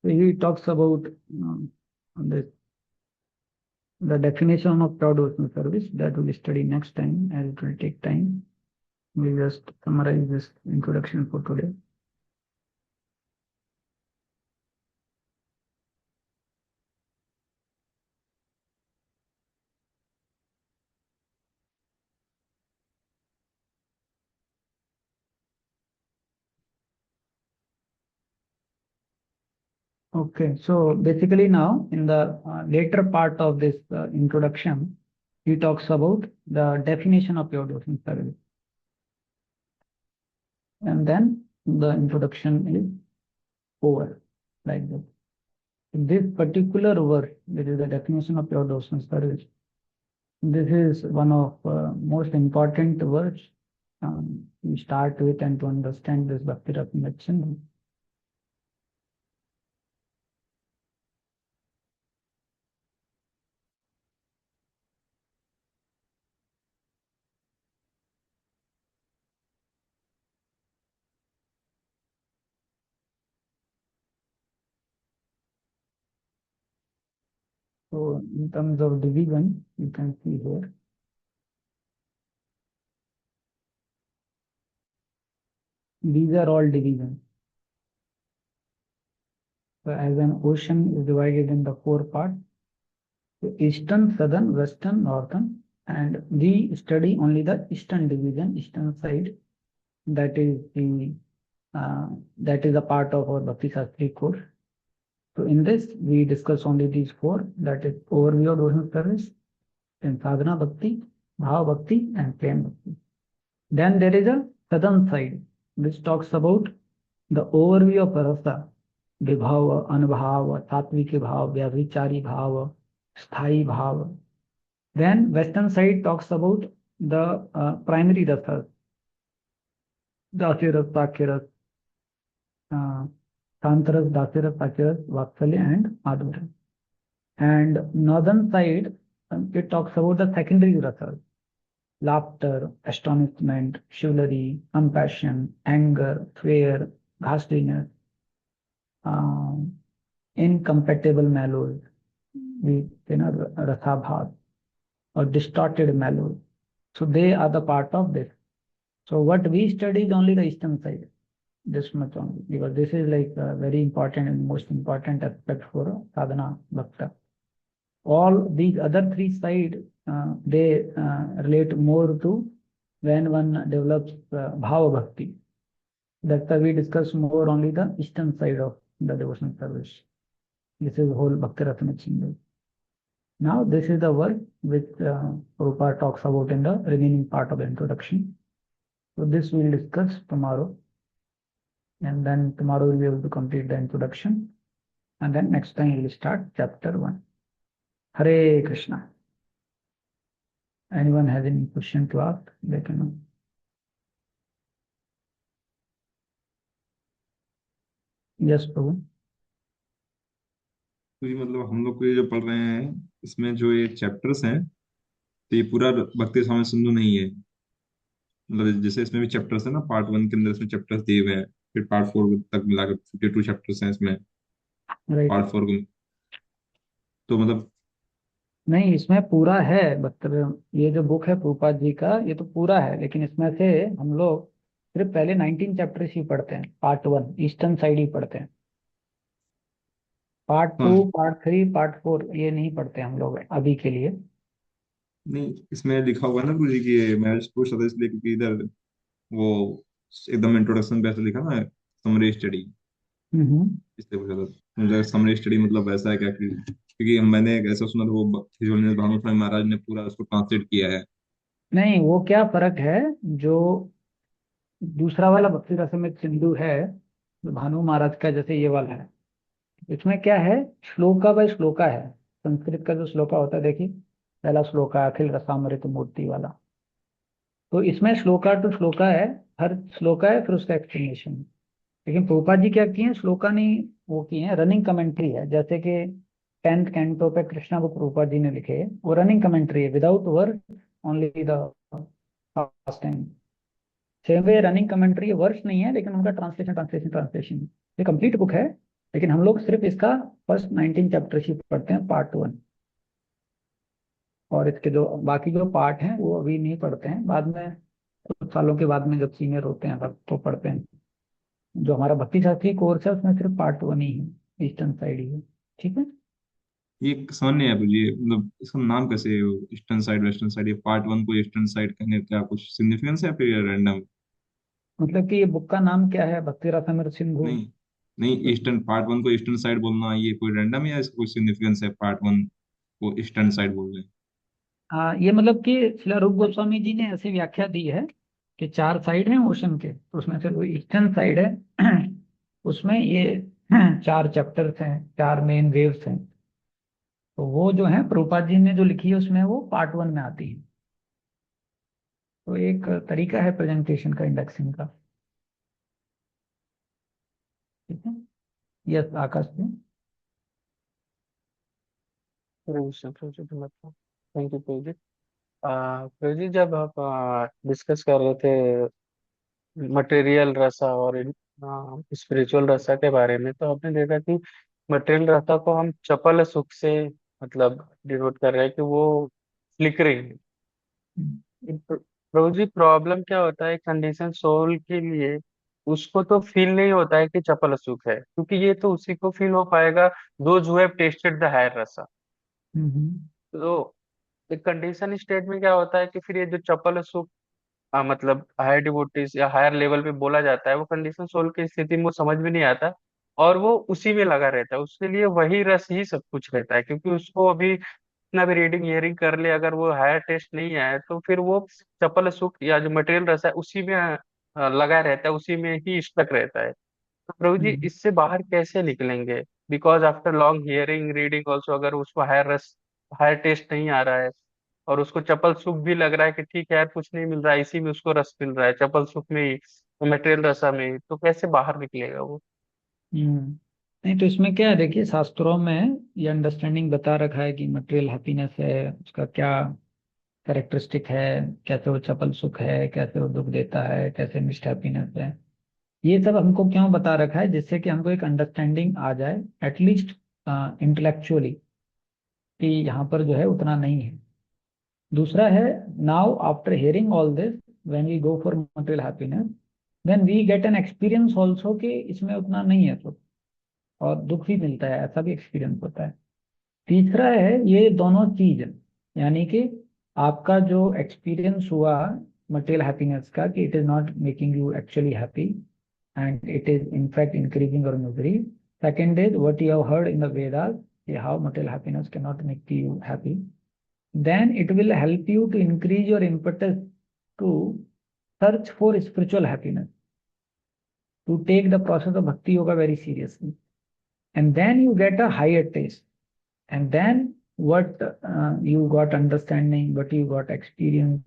so he talks about this, the definition of pure devotional service that we'll study next time, as it will take time. We just summarize this introduction for today. Okay, so basically now in the later part of this introduction, he talks about the definition of pure devotional service. And then the introduction is over, like that. This particular verse, that is the definition of pure devotional service, this is one of most important words we start with and to understand this Bhakti Rasamrita Sindhu. So in terms of division, you can see here. These are all divisions. So as an ocean is divided in the four parts: so eastern, southern, western, northern, and we study only the eastern division, eastern side. That is a part of our Bhakti Shastri course. So in this, we discuss only these four, that is overview of devotional service, then sadhana bhakti, bhava bhakti, and prem bhakti. Then there is a southern side, which talks about the overview of rasa, विभव, अनुभाव, सात्विक भाव, व्यभिचारी भाव, स्थाई भाव. Then western side talks about the primary rasas, Dasya ras, Sakya ras, uh, Shanta ras, Dasya ras, Sakya ras, Vatsalya and Madhurya. And northern side, it talks about the secondary rasas, laughter, astonishment, chivalry, compassion, anger, fear, ghastliness, um, incompatible mallows, we rasa bhav, or distorted mallows. So they are the part of this. So what we study is only the eastern side, this much only, because this is like a very important and most important aspect for sadhana bhakta. All these other three sides, they relate more to when one develops bhava bhakti. That's why we discuss more only the eastern side of the devotional service. This is whole Bhakti Rasamrita. Now this is the work which Prabhupada talks about in the remaining part of the introduction. So this we will discuss tomorrow, and then tomorrow we'll be able to complete the introduction, and then next time we will start chapter 1. Hare Krishna. Anyone has any question to ask? They can. Yes, Prabhu. तो ये मतलब हम लोग को ये जो पढ़ रहे हैं इसमें जो ये चैप्टर्स हैं तो ये पूरा भक्ति स्वामी सिंधु नहीं है। मतलब जैसे इसमें भी चैप्टर्स है ना, पार्ट वन के अंदर इसमें चैप्टर्स दिए हुए हैं, फिर पार्ट फोर तक मिलाकर 52 चैप्टर्स हैं इसमें राइट. पार्ट फोर को। तो मतलब नहीं, इसमें पूरा है, मतलब ये जो बुक है प्रभुपाद जी का, ये तो पूरा है, लेकिन इसमें से हम लोग सिर्फ पहले 19 चैप्टर्स ही पढ़ते हैं. पार्ट 1 ईस्टर्न साइड ही पढ़ते हैं. पार्ट 2, हाँ, पार्ट 3, पार्ट 4 ये नहीं पढ़ते हम लोग अभी के लिए. नहीं इसमें लिखा हुआ है ना गुरु जी की, मैं पूछ रहा था इसलिए क्योंकि इधर वो एकदम इंट्रोडक्शन पे ऐसे लिखा ना, समरी स्टडी, हम्म. इसलिए पूछा था मुझे समरी स्टडी मतलब ऐसा है क्या क्योंकि मैंने एक ऐसा सुना था वो भानु स्वामी महाराज ने पूरा उसको ट्रांसलेट किया है। नहीं, वो क्या फर्क है, जो दूसरा वाला भक्ति रसमृत सिंधु है, जो भानु महाराज का जैसे ये वाला है, इसमें क्या है, श्लोका बाय श्लोका है. संस्कृत का जो श्लोका होता है, देखिए पहला श्लोका अखिल रसामृत मूर्ति वाला, तो इसमें श्लोका टू श्लोका है, हर श्लोका है फिर उसका एक्सप्लेनेशन. लेकिन प्रभुपाद जी क्या किए हैं, श्लोका नहीं वो किए हैं, रनिंग कमेंट्री है. जैसे कि 10th कैंटो पे कृष्णा बुक प्रभुपाद जी ने लिखे हैं, वो रनिंग कमेंट्री है, without word, only the fast time. Same way running commentary words नहीं है, लेकिन उनका ट्रांसलेशन ट्रांसलेशन ट्रांसलेशन. ये कंप्लीट बुक है, लेकिन हम लोग सिर्फ इसका फर्स्ट 19 चैप्टर ही पढ़ते हैं, पार्ट 1. और इसके जो बाकी जो पार्ट हैं वो अभी नहीं पढ़ते हैं, बाद में कुछ सालों के बाद में जब सीनियर होते हैं तब तो पढ़ते हैं. जो हमारा भक्ति शास्त्री कोर्स है उसमें सिर्फ पार्ट 1 ही है, ईस्टर्न साइड ही है. ठीक है. ये समझ नहीं आया मुझे, मतलब इसका नाम कैसे है, ईस्टर्न साइड वेस्टर्न साइड, ये पार्ट वन को ईस्टर्न साइड कहने का कुछ सिग्निफिकेंस है या फिर रैंडम? मतलब कि ये बुक का नाम क्या है, भक्ति रसामृत सिंधु. नहीं नहीं, ईस्टर्न पार्ट वन को ईस्टर्न साइड बोलना ये कोई रैंडम है या इसका कोई सिग्निफिकेंस है, पार्ट वन को ईस्टर्न साइड बोल रहे हैं? ये मतलब कि श्रील रूप गोस्वामी जी ने ऐसी व्याख्या दी है कि 4 साइड हैं ओशन के, तो उसमें से जो ईस्टर्न साइड है उसमें ये 4 चैप्टर्स हैं, 4 मेन वेव्स हैं. तो वो जो है प्रभुपाद जी ने जो लिखी है उसमें वो पार्ट 1 में आती है. तो एक तरीका है प्रेजेंटेशन का, इंडेक्सिंग का. ठीक है. Yes Akash ji. Thank you Prabhu ji. Prabhu ji, जब आप डिस्कस कर रहे थे मटेरियल रसा और स्पिरिचुअल रसा के बारे में, तो आपने देखा कि मटेरियल रसा को हम चपल सुख से मतलब डिनोट कर रहे हैं कि वो फ्लिकरिंग है। प्रभु जी, प्रॉब्लम क्या होता है कंडीशन सोल के लिए, उसको तो फील नहीं होता है कि चपल सुख है, क्योंकि ये तो उसी को फील हो पाएगा those who have tasted the higher rasa. Hmm. तो एक कंडीशन स्टेट में क्या होता है कि फिर ये जो चपल सुख मतलब हायर डिवोटीज या हायर लेवल पे बोला जाता है, वो कंडीशन सोल की स्थिति में वो समझ में नहीं आता, और वो उसी में लगा रहता है, उसके लिए वही रस ही सब कुछ रहता है, क्योंकि उसको अभी इतना भी रीडिंग हियरिंग कर ले, अगर वो हायर टेस्ट नहीं आया तो फिर वो चपल सुख या जो मटेरियल रस है उसी में लगा रहता है, उसी में ही स्टक रहता है। तो प्रभु जी हम्म, इससे बाहर कैसे निकलेंगे? Because after long hearing reading also, अगर उसको हायर टेस्ट नहीं आ रहा है, और उसको चपल सुख भी लग रहा है कि ठीक है यार कुछ नहीं मिल रहा है, इसी में उसको रस मिल रहा है, चपल सुख में ही, मटेरियल रसा में ही, तो कैसे बाहर निकलेगा वो? हम्म। नहीं तो इसमें क्या है, देखिए शास्त्रों में ये अंडरस्टैंडिंग बता रखा है कि मटेरियल हैप्पीनेस है उसका क्या कैरेक्टरिस्टिक है, कैसे वो चपल सुख है, कैसे वो दुख देता है, कैसे मिस्ट हैप्पीनेस है। ये सब हमको क्यों बता रखा है, जिससे कि हमको एक अंडरस्टैंडिंग आ जाए एटलीस्ट इंटेलेक्चुअली, कि यहाँ पर जो है उतना नहीं है। दूसरा है, now after hearing all this, when we go for material happiness, then we get an experience also कि इसमें उतना नहीं है सुख, और दुख भी मिलता है, ऐसा भी एक्सपीरियंस होता है। तीसरा है ये दोनों चीज, यानी कि आपका जो एक्सपीरियंस हुआ मटेरियल हैप्पीनेस का, कि it is not making you actually happy and it is in fact increasing your misery. Second is what you have heard in the Vedas, how material happiness can not make you happy, then it will help you to increase your impetus to search for spiritual happiness, to take the process of bhakti yoga very seriously, and then you get a higher taste, and then what you got understanding, what you got experience,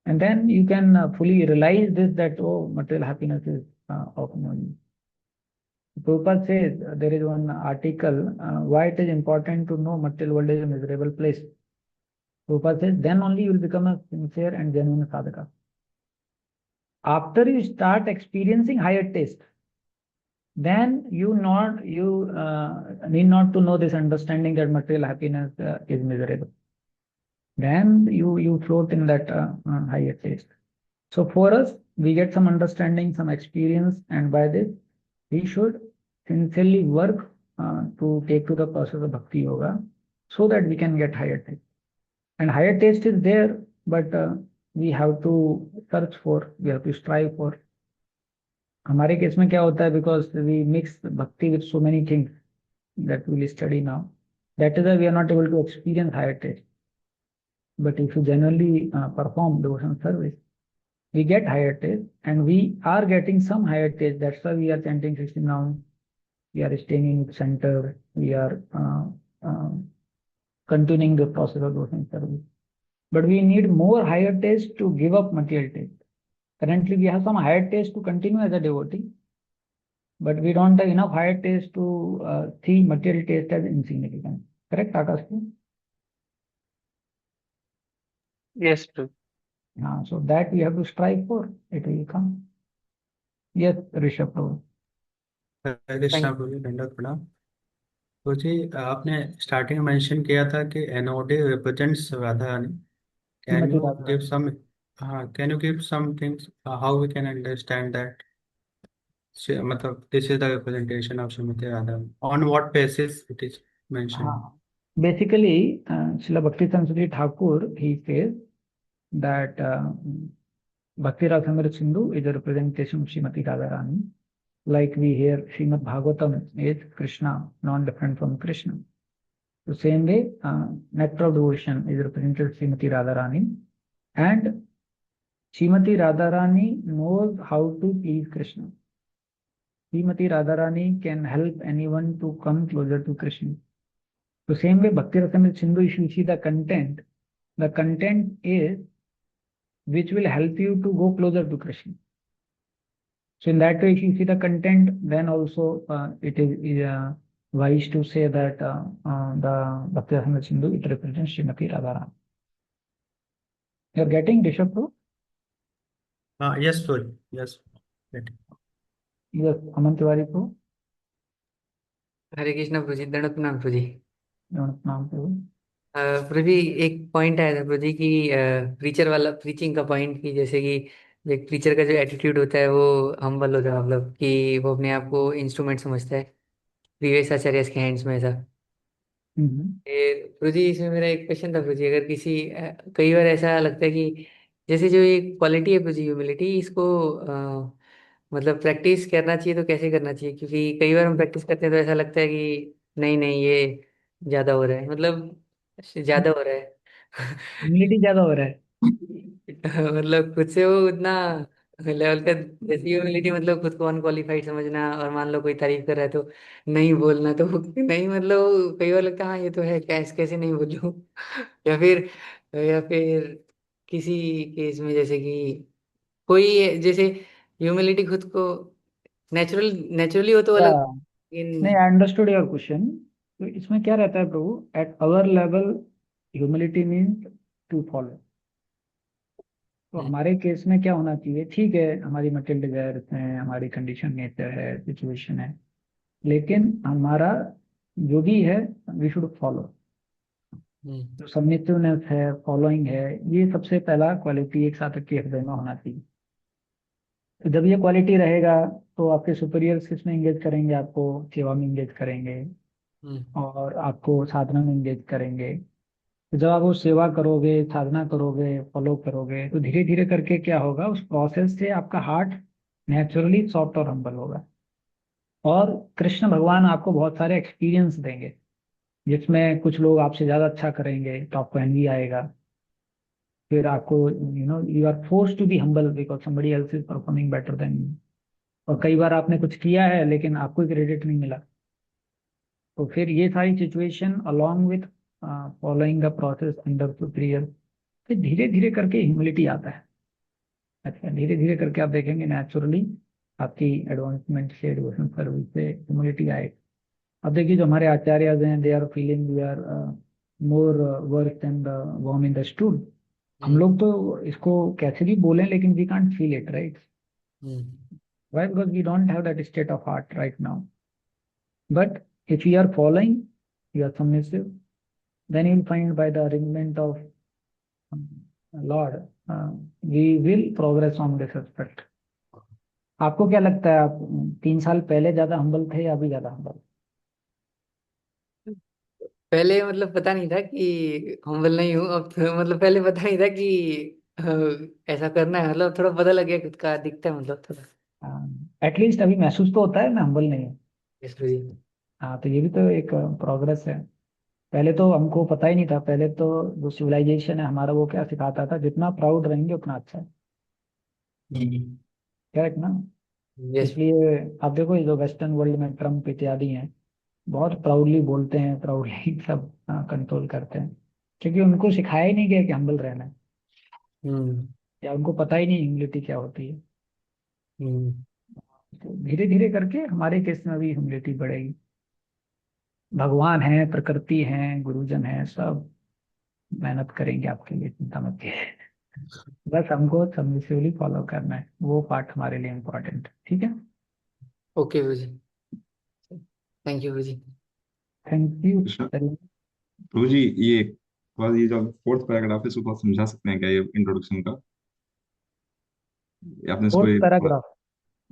and then you can fully realize this, that oh, material happiness is of no use. Prabhupada says there is one article, why it is important to know material world is a miserable place. Prabhupada says then only you will become a sincere and genuine sadhaka. After you start experiencing higher taste, then you need not to know this understanding that material happiness is miserable. Then you float in that higher taste. So for us, we get some understanding, some experience, and by this we should sincerely work to take to the process of bhakti yoga, so that we can get higher taste. And higher taste is there, but we have to search for, we have to strive for. हमारे case में क्या होता है, because we mix bhakti with so many things that will study now, that is we are not able to experience higher taste. But if you generally perform devotion service, we get higher taste, and we are getting some higher taste. That's why we are chanting 16 now. We are staying in center. We are uh, continuing the process of devotion service. But we need more higher taste to give up material taste. Currently, we have some higher taste to continue as a devotee, but we don't have enough higher taste to see material taste as insignificant. Correct, Akash? Yes Prabhu. So that we have to strive for. It will come. Yes, Rishabh Prabhu. Hare Krishna thank प्रभु, दंडवत प्रणाम। तो जी आपने starting में mention किया था कि N O D represents Radha Rani. Can Srimati you give Radharani. Some, हाँ can you give some things how we can understand that, मतलब this is the representation of Shrimati Radha, on what basis it is mention? हाँ. Basically, Srila Bhakti Sansari Thakur, he says that Bhakti Rasamrita Sindhu is a representation of Srimati Radharani. Like we hear Srimad Bhagavatam is Krishna, non-different from Krishna. The same way, Nectar of Devotion is represented as Srimati Radharani. And Srimati Radharani knows how to please Krishna. Srimati Radharani can help anyone to come closer to Krishna. The same way, Bhakti Rasamrita Sindhu, if you see the content is which will help you to go closer to Krishna. So in that way, if you see the content, then also it is wise to say that the Bhakti Rasamrita Sindhu, it represents Srimati Radharani. You are getting Rishabh Prabhu? हाँ yes sorry yes. Yes, Aman Tiwari Prabhu. हरे कृष्णा प्रभु जी, दंडवत प्रणाम प्रभु जी। नाम Prabhu. प्रभु जी एक point आया था प्रभु जी की, preacher वाला, preaching का पॉइंट, की जैसे कि एक प्रीचर का जो एटीट्यूड होता है वो हम्बल होता है, मतलब कि वो अपने आप को इंस्ट्रूमेंट समझता है, प्रीवियस आचार्य के हैंड्स में, ऐसा। Mhm. प्रभु जी इसमें मेरा एक क्वेश्चन था प्रभु जी, अगर किसी कई बार ऐसा लगता है कि जैसे जो ये क्वालिटी है प्रभु जी, ह्यूमिलिटी, इसको मतलब प्रैक्टिस करना चाहिए तो कैसे करना चाहिए? क्योंकि कई बार हम प्रैक्टिस करते हैं तो ऐसा लगता है कि नहीं नहीं ये ज्यादा हो रहा है, मतलब ज्यादा हो रहा है। Humility ज्यादा हो रहा है. मतलब खुद से वो उतना लेवल का, जैसे ह्यूमिलिटी मतलब खुद को अनक्वालिफाइड समझना, और मान लो कोई तारीफ कर रहा है तो नहीं बोलना, तो नहीं मतलब कई बार लगता है हाँ ये तो है, कैसे कैसे नहीं बोलूं। या फिर या फिर किसी केस में जैसे कि कोई जैसे ह्यूमिलिटी खुद को नेचुरली हो तो या अलग, नहीं, लेकिन आई अंडरस्टूड योर क्वेश्चन। तो इसमें क्या रहता है Prabhu, at our level humility means to follow. तो हमारे केस में क्या होना चाहिए, ठीक है हमारी मटेरियल डिजायर्स हैं, हमारी कंडीशन नेचर है, सिचुएशन है, लेकिन हमारा जो भी है वी शुड फॉलो। हम्म, जो सबमिसिवनेस है, फॉलोइंग है, ये सबसे पहला क्वालिटी एक साधक के हृदय में होना चाहिए। तो जब ये क्वालिटी रहेगा तो आपके सुपीरियर्स किस में एंगेज करेंगे, आपको सेवा में एंगेज करेंगे हम्म, और आपको साधना में एंगेज करेंगे। तो जब आप वो सेवा करोगे, साधना करोगे, फॉलो करोगे, तो धीरे धीरे करके क्या होगा, उस प्रोसेस से आपका हार्ट नेचुरली सॉफ्ट और हम्बल होगा। और कृष्ण भगवान आपको बहुत सारे एक्सपीरियंस देंगे, जिसमें कुछ लोग आपसे ज्यादा अच्छा करेंगे तो आपको एनवी आएगा। फिर आपको you are force to be humble because somebody else is performing better than you. और कई बार आपने कुछ किया है लेकिन आपको क्रेडिट नहीं मिला। तो फिर ये सारी situation along with following the process under superior, फिर धीरे धीरे करके ह्यूमिलिटी आता है। अच्छा, धीरे धीरे करके आप देखेंगे नेचुरली आपकी एडवांसमेंट से, एडवांसमेंट सर्विस से ह्यूमिलिटी आएगी। अब देखिए जो हमारे आचार्य हैं, they are feeling we are more worth than the worm in the stool. हम हम्म, लोग तो इसको कैसे भी बोलें लेकिन we can't feel it, right? Hmm, Why? Because we don't have that state of heart right now. But if we are following, we are submissive, then you'll find by the arrangement of um, Lord, we will progress on this aspect. आपको क्या लगता है, आप 3 साल पहले ज्यादा humble थे या अभी ज्यादा हम्बल? पहले मतलब पता नहीं था कि हम्बल नहीं हूँ, अब तो मतलब पहले पता नहीं था कि ऐसा करना है, मतलब थोड़ा पता लग गया, खुद का दिखता है मतलब थोड़ा। एटलीस्ट अभी महसूस तो होता है मैं हम्बल नहीं हूँ। यस जी। हाँ, तो ये भी तो एक प्रोग्रेस है। पहले तो हमको पता ही नहीं था, पहले तो जो सिविलाइजेशन है हमारा वो क्या सिखाता था, जितना प्राउड रहेंगे उतना अच्छा है। करेक्ट ना? यस। इसलिए आप देखो ये जो वेस्टर्न वर्ल्ड में ट्रम्प इत्यादि हैं, बहुत प्राउडली बोलते हैं, प्राउडली सब कंट्रोल करते हैं, क्योंकि उनको सिखाया ही नहीं गया कि हम्बल रहना है, हम्म, या उनको पता ही नहीं ह्यूमिलिटी क्या होती है। हम्म, तो धीरे धीरे करके हमारे केस में भी ह्यूमिलिटी बढ़ेगी। भगवान है, प्रकृति है, गुरुजन है, सब मेहनत करेंगे आपके लिए, चिंता मत कीजिए। बस हमको सबमिसिवली फॉलो करना है, वो पार्ट हमारे लिए इम्पोर्टेंट है। ठीक है, okay ji, thank you ji. Thank you. Krishna. Prabhu ji, ये बस ये जो फोर्थ पैराग्राफ है इसको थोड़ा समझा सकते हैं क्या, ये इंट्रोडक्शन का? ये आपने इसको फोर्थ ये पढ़ा? पैराग्राफ?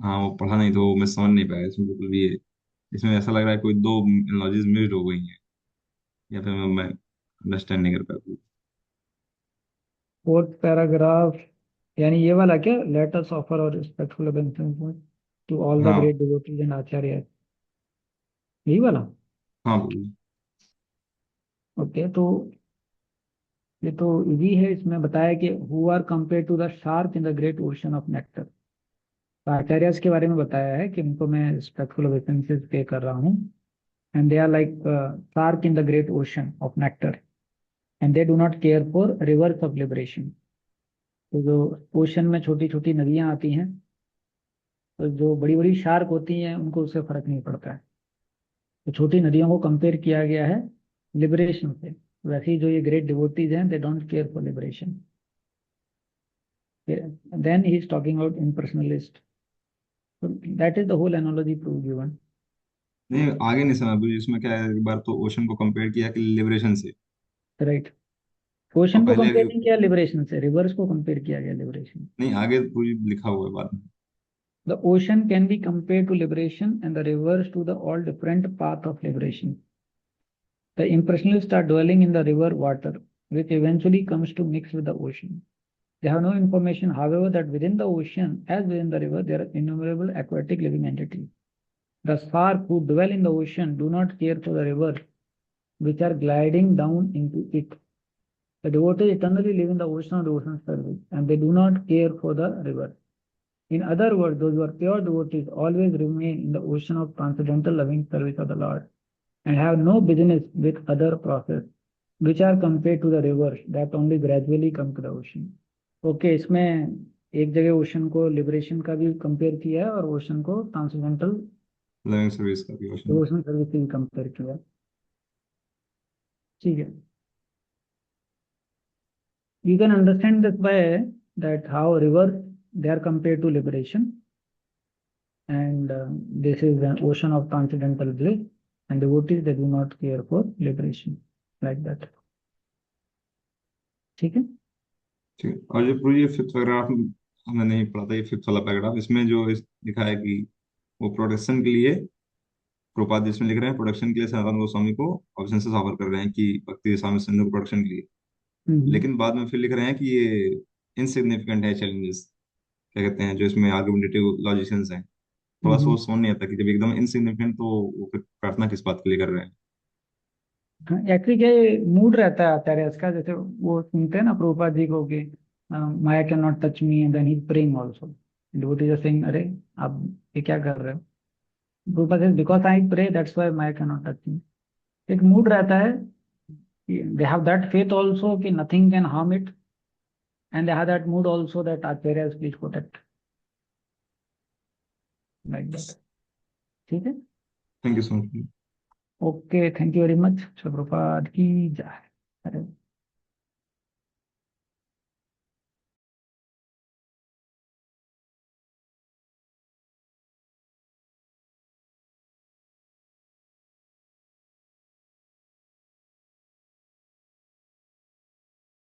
हाँ, वो पढ़ा नहीं तो मैं समझ नहीं पाया इसमें बिल्कुल भी। इसमें ऐसा लग रहा है कोई दो एनालॉजीज मिक्स्ड हो गई हैं, या फिर मैं अंडरस्टैंड नहीं कर पाया। फोर्थ पैराग्राफ यानी ये वाला क्या, लेट अस ऑफर और रिस्पेक्टफुल ओबेइसेंस टू ऑल द हाँ, ग्रेट डिवोटीज एंड आचार्य, यही वाला? हाँ प्रभु जी। ओके, तो ये तो इजी है। इसमें बताया कि who are compare to the shark in the great ocean of nectar. तो आचार्यस के बारे में बताया है कि उनको मैं रिस्पेक्टफुल ओबेइसेंसेस पे कर रहा हूँ, and they are like shark in the great ocean of nectar, and they do not care for rivers of liberation. तो जो ओशन में छोटी छोटी नदियां आती हैं, तो जो बड़ी बड़ी शार्क होती हैं उनको उससे फर्क नहीं पड़ता है। तो छोटी नदियों को कंपेयर किया गया है लिबरेशन से। वैसे ही जो ये ग्रेट डिवोटीज हैं, they don't care for liberation. Then he is talking about impersonalist. So that is the whole analogy proof given. नहीं, आगे नहीं समझ प्रभु जी। इसमें क्या है, एक बार तो ओशन को कंपेयर किया कि लिबरेशन से, राइट, और क्वेश्चन को पहले कंपेयर नहीं किया लिबरेशन से, रिवर्स को कंपेयर किया गया लिबरेशन। नहीं, आगे पूरी लिखा हुआ है बाद में। The ocean can be compare to liberation and the rivers to the all different path of liberation. The impressionists are dwelling in the river water, which eventually comes to mix with the ocean. They have no information, however, that within the ocean, as within the river, there are innumerable aquatic living entities. The shark who dwell in the ocean do not care for the rivers which are gliding down into it. The devotees eternally live in the ocean of the ocean service, and they do not care for the river. In other words, those who are pure devotees always remain in the ocean of transcendental loving service of the Lord and have no business with other process, which are compared to the rivers that only gradually come to the ocean. Okay, इसमें एक जगह ocean को liberation का भी compare किया है और ocean को ट्रांसेंडेंटल लविंग सर्विस का भी क्वेश्चन डिवोशनल सर्विस से भी कंपेयर किया. ठीक है. You can understand this by that how rivers they are compared to liberation, and this is an ocean of transcendental bliss, and devotees they do not care for liberation like that. ठीक है. ठीक है. और जो पूरी fifth paragraph हमने नहीं पढ़ा था, ये फिफ्थ वाला पैराग्राफ, इसमें जो लिखा है कि वो प्रोटेक्शन के लिए प्रभुपाद इसमें लिख रहे हैं, प्रोटेक्शन के लिए सनातन गोस्वामी को ऑब्जेक्शंस ऑफर कर रहे हैं कि भक्ति स्वामी सिंधु को प्रोटेक्शन के लिए. लेकिन बाद में फिर लिख रहे हैं कि ये इनसिग्निफिकेंट है चैलेंजेस, क्या कहते हैं जो इसमें आर्गुमेंटेटिव लॉजिशियंस हैं. थोड़ा सोच समझ नहीं आता कि जब एकदम इनसिग्निफिकेंट तो वो फिर प्रार्थना किस बात के लिए कर रहे हैं. एक्चुअली क्या मूड रहता है आचार्य का, जैसे वो सुनते हैं ना प्रभुपाद जी को कि Maya can not touch me and then he praying also, devotees are saying अरे आप ये क्या कर रहे हो. Prabhupada says because I pray that's why Maya can not touch me. एक मूड रहता है, they have that faith also कि nothing can harm it, and they have that mood also that acharya please protect like that. ठीक है. Thank you so much. Okay, thank you very much. Prabhupada की जय.